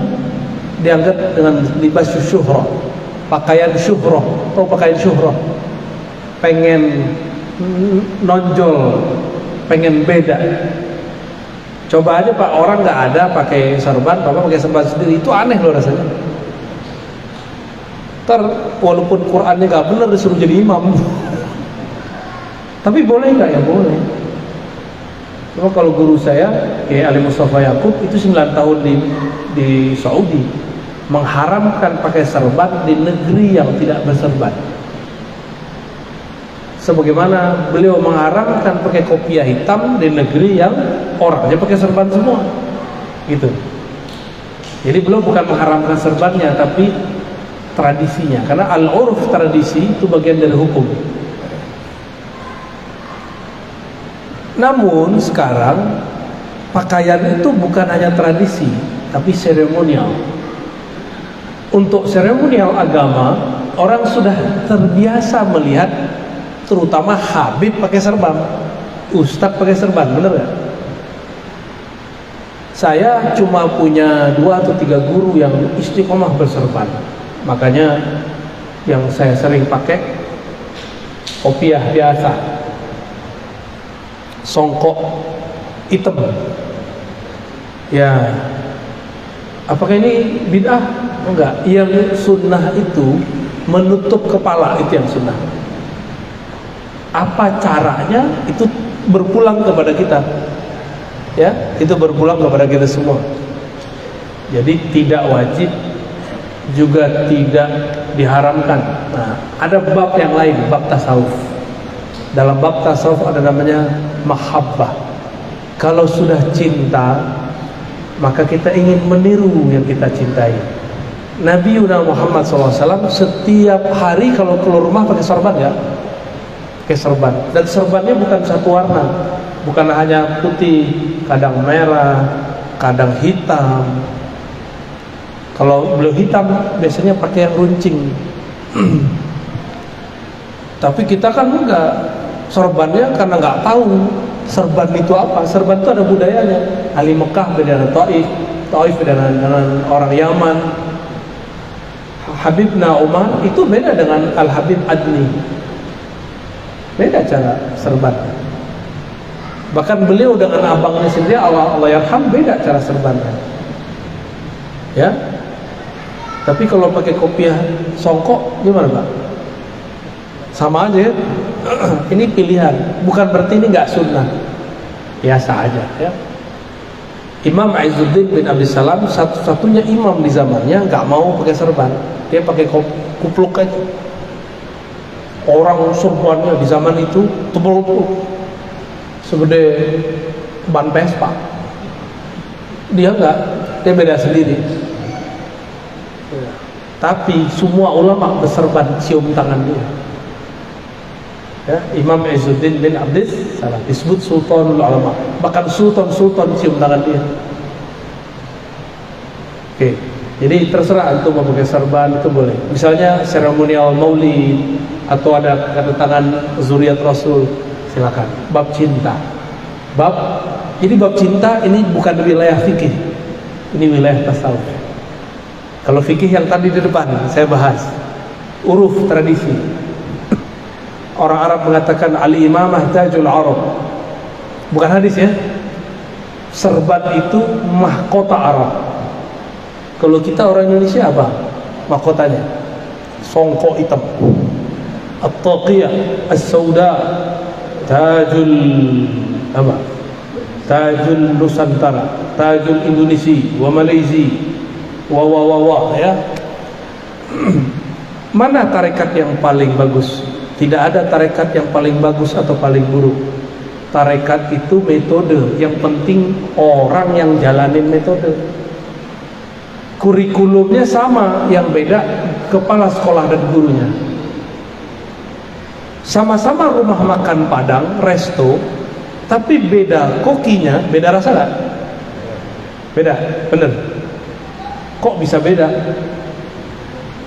dianggap dengan libas syuhrah, pakaian syuhrah. Tahu pakaian syuhrah? Pengen nonjol, pengen beda. Coba aja Pak, orang nggak ada pakai sorban, Bapak pakai sorban sendiri, itu aneh loh rasanya. Ntar walaupun Qurannya nggak benar disuruh jadi imam. Tapi boleh nggak? Ya boleh. Cuma kalau guru saya, Ali Mustafa Yakub, itu 9 tahun di Saudi, mengharamkan pakai serban di negeri yang tidak berserban. Sebagaimana beliau mengharamkan pakai kopiah hitam di negeri yang orangnya pakai serban semua, gitu. Jadi beliau bukan mengharamkan serbannya, tapi tradisinya. Karena al-urf, tradisi itu bagian dari hukum. Namun sekarang pakaian itu bukan hanya tradisi, tapi seremonial. Untuk seremonial agama, orang sudah terbiasa melihat, terutama habib pakai serban, ustadz pakai serban, bener gak? Saya cuma punya 2 atau 3 guru yang istiqomah berserban. Makanya yang saya sering pakai kopiah biasa, songkok hitam. Ya, apakah ini bid'ah? Enggak. Yang sunnah itu menutup kepala, itu yang sunnah. Apa caranya itu berpulang kepada kita, ya, itu berpulang kepada kita semua. Jadi tidak wajib, juga tidak diharamkan. Nah, ada bab yang lain, bab tasawuf. Dalam bab tasawuf ada namanya mahabbah. Kalau sudah cinta, maka kita ingin meniru yang kita cintai. Nabi Muhammad SAW setiap hari kalau keluar rumah pakai sorban, ya, pakai serban, dan serbannya bukan satu warna, bukan hanya putih, kadang merah, kadang hitam. Kalau beliau hitam biasanya pakai yang runcing. Tapi kita kan enggak, serbannya karena nggak tahu serban itu apa. Serban itu ada budayanya. Ahli Mekah beda dengan Taif, Taif beda dengan orang Yaman. Habibna Umar itu beda dengan Al-Habib Adni, beda cara serban. Bahkan beliau dengan abangnya sendiri, Allah yarham, beda cara serbannya, ya. Tapi kalau pakai kopiah songkok gimana, Pak? Sama aja, ya? Ini pilihan, bukan berarti ini nggak sunnah, biasa aja, ya. Imam Izzuddin bin Abdus Salam satu-satunya imam di zamannya nggak mau pakai serban, dia pakai kupluk aja. Orang serbannya di zaman itu tebal segede ban Vespa. Dia enggak, dia beda sendiri. Tapi semua ulama berserban, cium tangan dia. Ya, Imam Izzuddin bin Abdus Salam disebut Sultanul Ulama, bahkan sultan-sultan cium tangan dia. Oke, jadi terserah antum mau pakai serban, itu boleh. Misalnya seremonial maulid atau ada kedatangan zuriat Rasul, silakan. Bab cinta, jadi bab cinta ini bukan wilayah fikih, ini wilayah tasawuf. Kalau fikih yang tadi di depan saya bahas, uruf, tradisi. Orang Arab mengatakan al-imamah tajul Arab, bukan hadis, ya. Serban itu mahkota Arab. Kalau kita orang Indonesia apa mahkotanya? Songkok hitam, at-taqiyah, as-sauda, tajul apa? Tajul Nusantara, tajul Indonesia, wa Malaysia, wa, ya. Mana tarekat yang paling bagus? Tidak ada tarekat yang paling bagus atau paling buruk. Tarekat itu metode, yang penting orang yang jalanin metode. Kurikulumnya sama, yang beda kepala sekolah dan gurunya. Sama-sama rumah makan Padang, resto, tapi beda kokinya, beda rasa gak? Beda, bener. Kok bisa beda?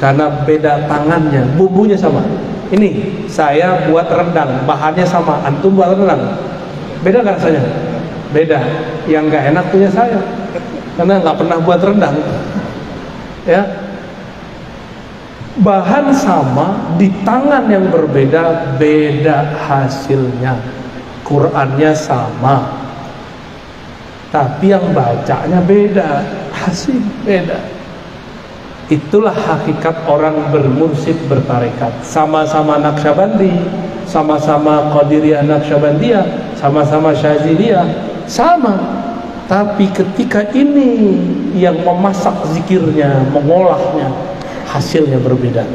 Karena beda tangannya, bumbunya sama. Ini saya buat rendang, bahannya sama, antum buat rendang, beda gak rasanya? Beda. Yang gak enak punya saya, karena gak pernah buat rendang, ya. Bahan sama, di tangan yang berbeda, beda hasilnya. Qurannya sama, tapi yang bacanya beda, hasil beda. Itulah hakikat orang bermursyid, bertarekat. Sama-sama Naqsyabandi, sama-sama Qadiriyah Naqsyabandiyah, sama-sama Syaziliyah, sama. Tapi ketika ini yang memasak zikirnya, mengolahnya, hasilnya berbeda.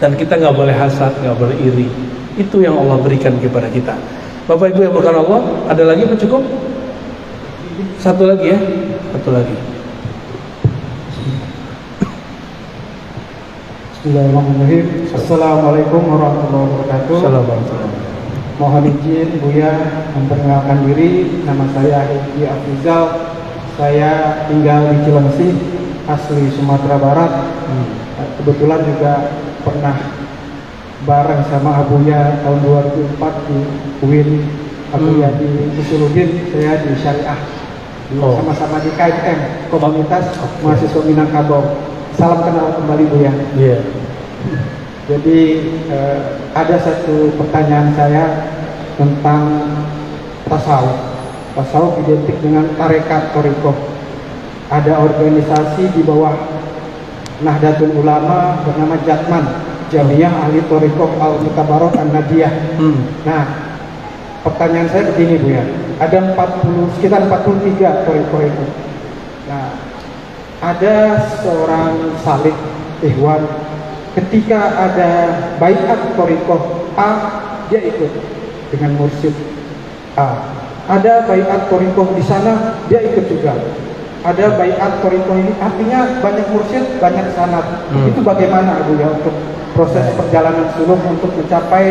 Dan kita nggak boleh hasad, nggak boleh iri. Itu yang Allah berikan kepada kita. Bapak Ibu yang berkahi Allah, ada lagi apa cukup? Satu lagi ya, satu lagi. Bismillahirrahmanirrahim. Assalamualaikum warahmatullahi wabarakatuh. Assalamualaikum. Mohon izin Buya memperkenalkan diri. Nama saya Hedi Afrizal. Saya tinggal di Cilengsi, asli Sumatera Barat. Kebetulan juga pernah bareng sama Abuya tahun 2004 di UIN. Abuya di Usuluddin, saya di Syariah. Sama-sama di KMM, Komunitas Mahasiswa Minangkabau. Salam kenal kembali Buya. Iya. Jadi ada satu pertanyaan saya tentang tasawuf. Tasawuf identik dengan tarekat thariqah. Ada organisasi di bawah Nahdlatul Ulama bernama Jatman, Jamiah Ahli Thariqah Al-Mutabarak An-Nadiyah. Nah, pertanyaan saya begini Bu ya. Ada sekitar 43 thariqah itu. Nah, ada seorang salik ikhwan, ketika ada baiat thariqah A, dia ikut dengan mursyid A. Ada baiat thariqah di sana, dia ikut juga. Ada baiat thariqah ini, artinya banyak mursyid, banyak sanad. Itu bagaimana Bu ya untuk proses perjalanan suluk untuk mencapai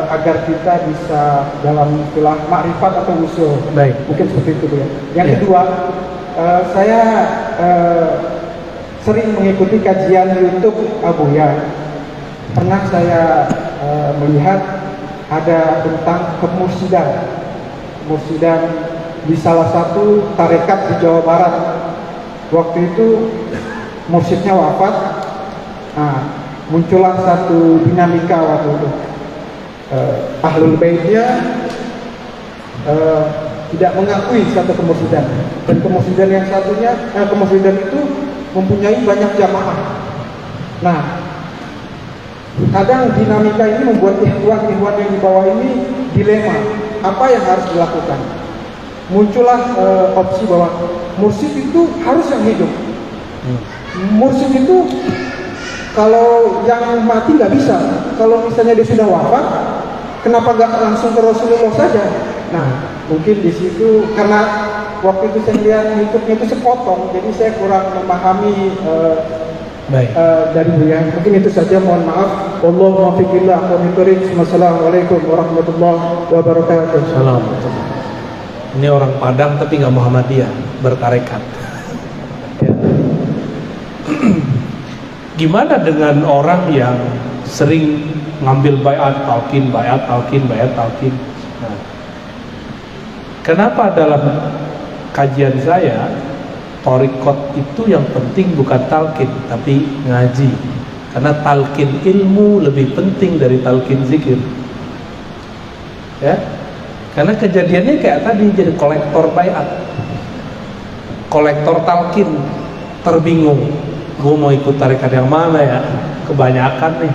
agar kita bisa dalam istilah makrifat atau usul. Baik. Mungkin seperti itu Bu ya. Yang kedua, saya sering mengikuti kajian YouTube Abuya. Pernah saya melihat ada tentang kemursidan di salah satu tarekat di Jawa Barat. Waktu itu mursyidnya wafat. Nah, muncullah satu dinamika waktu itu. Ahlul Baitnya tidak mengakui satu kemursidan, dan kemursidan yang satunya, kemursidan itu mempunyai banyak jamaah. Nah, kadang dinamika ini membuat ikhwan-ikhwan yang di bawah ini dilema, apa yang harus dilakukan. Muncullah opsi bahwa mursyid itu harus yang hidup. Mursyid itu kalau yang mati nggak bisa. Kalau misalnya dia sudah wafat, kenapa nggak langsung ke Rasulullah saja? Nah, mungkin di situ karena waktu itu saya lihat YouTube-nya itu sepotong, jadi saya kurang memahami dari beliau. Mungkin itu saja, mohon maaf. Allahumma fiqillah aqwamit thariq. Wassalamualaikum warahmatullahi wabarakatuh. Assalamualaikum. Ini orang Padang tapi nggak Muhammadiyah, bertarekat. Ya. Gimana dengan orang yang sering ngambil baiat talqin? Nah, kenapa dalam kajian saya thariqat itu yang penting bukan talqin tapi ngaji? Karena talqin ilmu lebih penting dari talqin zikir. Ya. Karena kejadiannya kayak tadi, jadi kolektor baiat, kolektor talqin, terbingung, gue mau ikut tarekat yang mana ya? Kebanyakan nih.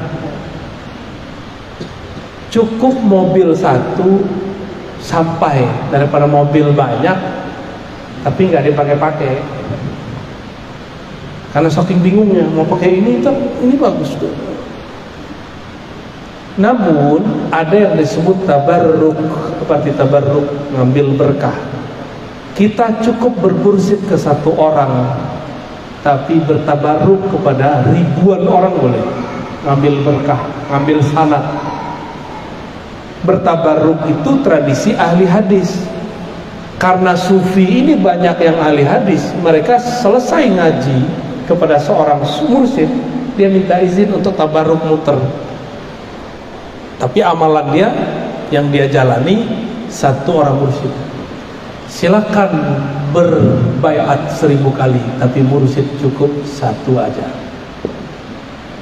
Cukup mobil satu sampai daripada mobil banyak tapi nggak dipakai-pakai. Karena saking bingungnya mau pakai ini bagus tuh. Namun ada yang disebut tabarruk, seperti tabarruk, ngambil berkah. Kita cukup bermursyid ke satu orang, tapi bertabarruk kepada ribuan orang boleh. Ngambil berkah, ngambil sanad. Bertabarruk itu tradisi ahli hadis. Karena sufi ini banyak yang ahli hadis, mereka selesai ngaji kepada seorang mursyid, dia minta izin untuk tabarruk muter. Tapi amalan dia yang dia jalani satu orang mursyid. Silakan berbaiat 1000 kali, tapi mursyid cukup satu aja.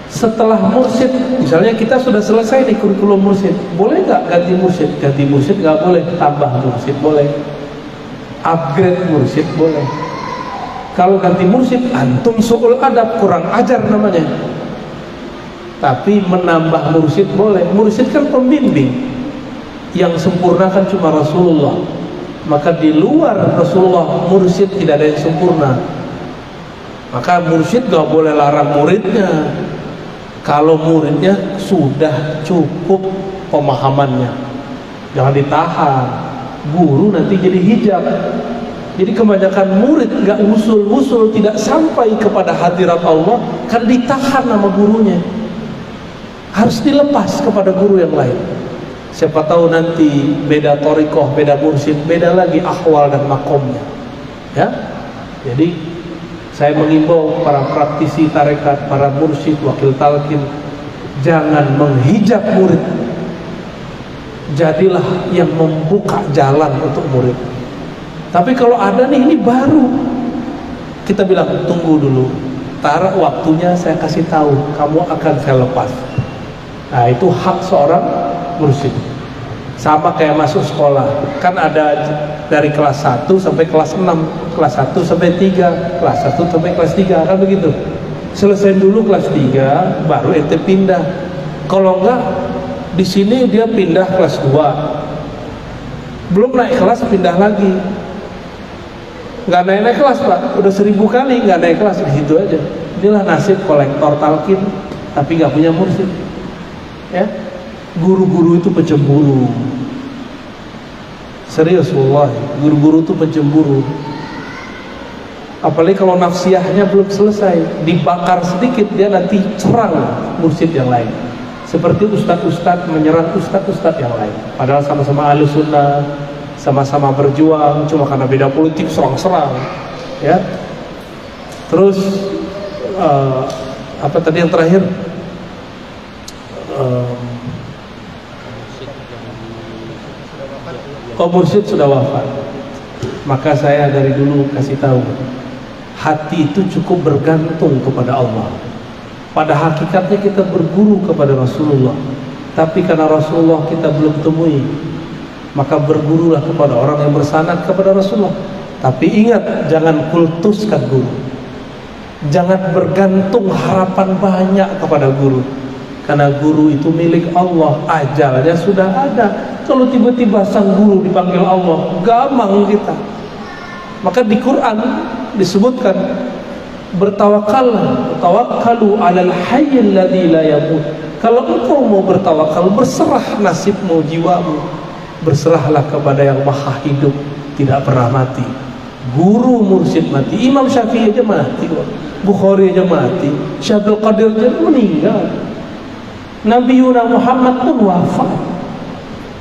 Setelah mursyid, misalnya kita sudah selesai di kurikulum mursyid, boleh nggak ganti mursyid? Ganti mursyid nggak boleh, tambah mursyid boleh, upgrade mursyid boleh. Kalau ganti mursyid, antum su'ul adab, kurang ajar namanya. Tapi menambah mursyid boleh. Mursyid kan pembimbing, yang sempurna kan cuma Rasulullah. Maka di luar Rasulullah, mursyid tidak ada yang sempurna. Maka mursyid gak boleh larang muridnya. Kalau muridnya sudah cukup pemahamannya. Jangan ditahan, guru nanti jadi hijab. Jadi kebanyakan murid nggak usul-usul, tidak sampai kepada hadirat Allah karena ditahan sama gurunya. Harus dilepas kepada guru yang lain. Siapa tahu nanti beda thariqah, beda mursyid, beda lagi ahwal dan makomnya. Ya, jadi saya mengimbau para praktisi tarekat, para mursyid, wakil talqin, jangan menghijab murid. Jadilah yang membuka jalan untuk murid. Tapi kalau ada nih, ini baru, kita bilang tunggu dulu, taruh waktunya, saya kasih tahu, kamu akan saya lepas. Nah, itu hak seorang mursyid. Sama kayak masuk sekolah, kan ada dari kelas 1 sampai kelas 6, kelas 1 sampai 3, kelas 1 sampai kelas 3, kan begitu. Selesai dulu kelas 3, baru ente pindah. Kalau enggak, di sini dia pindah kelas 2, belum naik kelas pindah lagi. Nggak naik kelas Pak, udah 1000 kali nggak naik kelas, di situ aja. Inilah nasib kolektor talqin tapi nggak punya mursyid. Ya, guru-guru itu pencemburu. Serius wallahi, guru-guru itu pencemburu. Apalagi kalau nafsiyahnya belum selesai, dibakar sedikit dia nanti serang mursyid yang lain. Seperti ustadz-ustadz menyerang ustadz-ustadz yang lain. Padahal sama-sama ahli sunnah, sama-sama berjuang, cuma karena beda politik serang-serang, ya. Terus apa tadi yang terakhir? Mursyid sudah wafat. Maka saya dari dulu kasih tahu, hati itu cukup bergantung kepada Allah. Pada hakikatnya kita berguru kepada Rasulullah, tapi karena Rasulullah kita belum temui, maka bergurulah kepada orang yang bersanad kepada Rasulullah. Tapi ingat, jangan kultuskan guru, jangan bergantung harapan banyak kepada guru, karena guru itu milik Allah, ajalnya sudah ada. Kalau tiba-tiba sang guru dipanggil Allah, gampang kita. Maka di Quran disebutkan, bertawakallah, tawakkalu 'alal hayyil ladzi la yamut. Kalau engkau mau bertawakal, berserah nasibmu, jiwamu, berserahlah kepada yang maha hidup, tidak pernah mati. Guru mursyid mati, Imam Syafi'i aja mati, Bukhari aja mati, Syabdul Qadir aja meninggal, Nabi Muhammad pun wafat.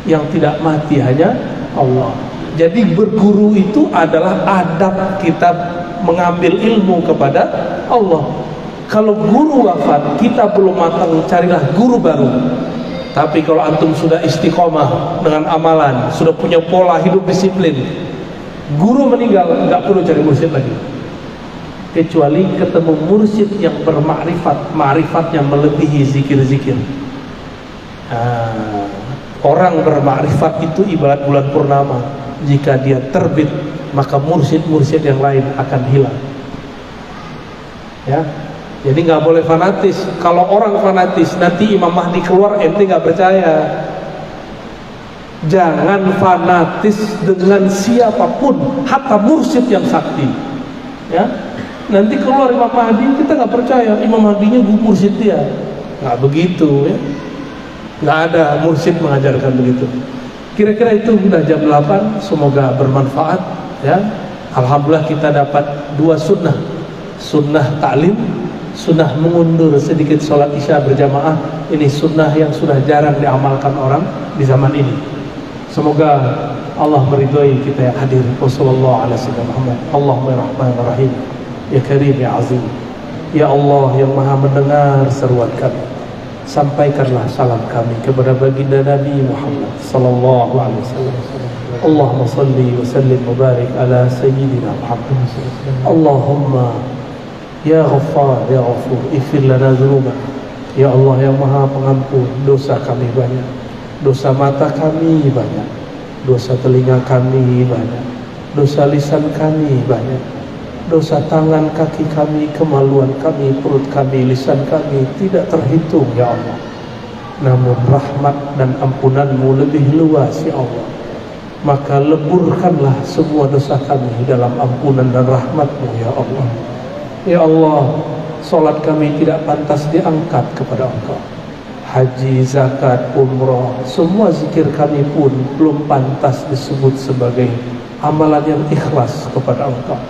Yang tidak mati hanya Allah. Jadi berguru itu adalah adab kita mengambil ilmu kepada Allah. Kalau guru wafat, kita belum matang, carilah guru baru. Tapi kalau antum sudah istiqomah dengan amalan, sudah punya pola hidup disiplin, guru meninggal, nggak perlu cari mursyid lagi. Kecuali ketemu mursyid yang bermakrifat, ma'rifatnya melebihi zikir-zikir. Orang bermakrifat itu ibarat bulan purnama. Jika dia terbit, maka mursyid-mursyid yang lain akan hilang. Ya, jadi nggak boleh fanatis. Kalau orang fanatis, nanti Imam Mahdi keluar, ente nggak percaya. Jangan fanatis dengan siapapun, hatta mursyid yang sakti. Ya, nanti keluar Imam Mahdi, kita nggak percaya. Imam Mahdinya mursyid dia, nggak begitu ya. Nggak ada mursyid mengajarkan begitu. Kira-kira itu sudah jam 8. Semoga bermanfaat ya. Alhamdulillah kita dapat 2 sunnah, sunnah ta'lim, sunnah mengundur sedikit sholat isya berjamaah. Ini sunnah yang sudah jarang diamalkan orang di zaman ini. Semoga Allah meridhai kita yang hadir. Wassalamualaikum warahmatullahi ya Karim ya Azim. Ya Allah yang maha mendengar seruan kami, sampaikanlah salam kami kepada baginda Nabi Muhammad sallallahu alaihi wasallam. Allahumma salli wa sallim wa barik ala sayyidina Muhammad. Allahumma ya Ghaffar ya Ghafur ighfir lana dzunubana. Ya Allah yang maha pengampun, dosa kami banyak, dosa mata kami banyak, dosa telinga kami banyak, dosa lisan kami banyak, dosa tangan kaki kami, kemaluan kami, perut kami, lisan kami tidak terhitung ya Allah. Namun rahmat dan ampunanmu lebih luas ya Allah. Maka leburkanlah semua dosa kami dalam ampunan dan rahmatmu ya Allah. Ya Allah, solat kami tidak pantas diangkat kepada Engkau. haji, zakat, umrah, semua zikir kami pun belum pantas disebut sebagai amalan yang ikhlas kepada Engkau.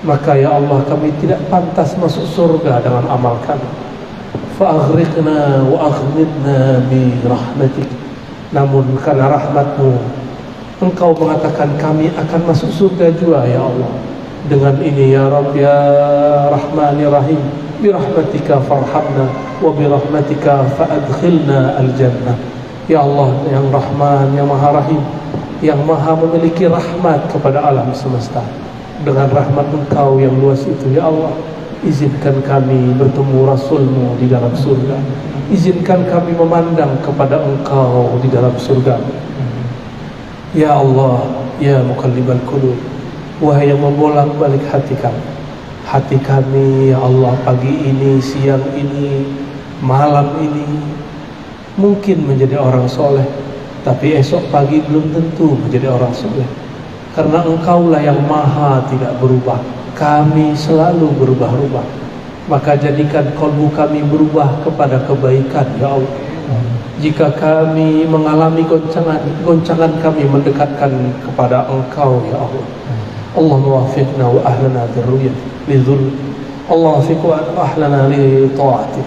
Maka ya Allah, kami tidak pantas masuk surga dengan amal kami. Fa'aghriqna wa aghnidna bi rahmatik. Namun karena rahmat-Mu, Engkau mengatakan kami akan masuk surga juga ya Allah. Dengan ini ya Rabb ya Rahman ya Rahim, bi rahmatika farhamna wa bi rahmatika fa'adkhilna al-jannah. Ya Allah yang Rahman, yang Maha Rahim, yang Maha memiliki rahmat kepada alam semesta. Dengan rahmat Engkau yang luas itu ya Allah, izinkan kami bertemu Rasul-Mu di dalam surga. Izinkan kami memandang kepada Engkau di dalam surga. Ya Allah, ya Muqallibal Qulub, wahai yang membolak-balik hati kami. Hati kami ya Allah, pagi ini, siang ini, malam ini mungkin menjadi orang soleh, tapi esok pagi belum tentu menjadi orang soleh. Karena Engkaulah yang maha tidak berubah, kami selalu berubah-ubah. Maka jadikan kalbu kami berubah kepada kebaikan ya Allah. Jika kami mengalami goncangan kami mendekatkan kepada Engkau ya Allah. Allahumma wafiqna wa ahlana dzurriyyah lidzul. Allah wafiqna wa ahlana li ta'atik.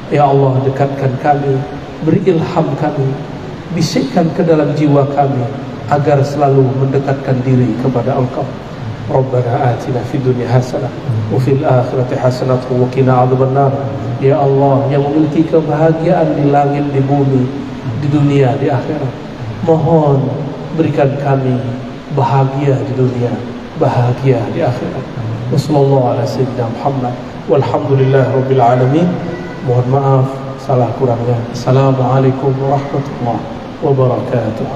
Ya Allah, dekatkan kami, beri ilham kami, bisikkan ke dalam jiwa kami agar selalu mendekatkan diri kepada Engkau. Rabbana atina fid dunya hasanah wa fil akhirati hasanah wa qina adzabannar. Ya Allah yang memiliki kebahagiaan di langit, di bumi, di dunia, di akhirat, mohon berikan kami bahagia di dunia, bahagia di akhirat. Wassallallahu ala sayyidina Muhammad walhamdulillah rabbil alamin. Mohon maaf salah kurangnya. Assalamualaikum warahmatullahi wabarakatuh.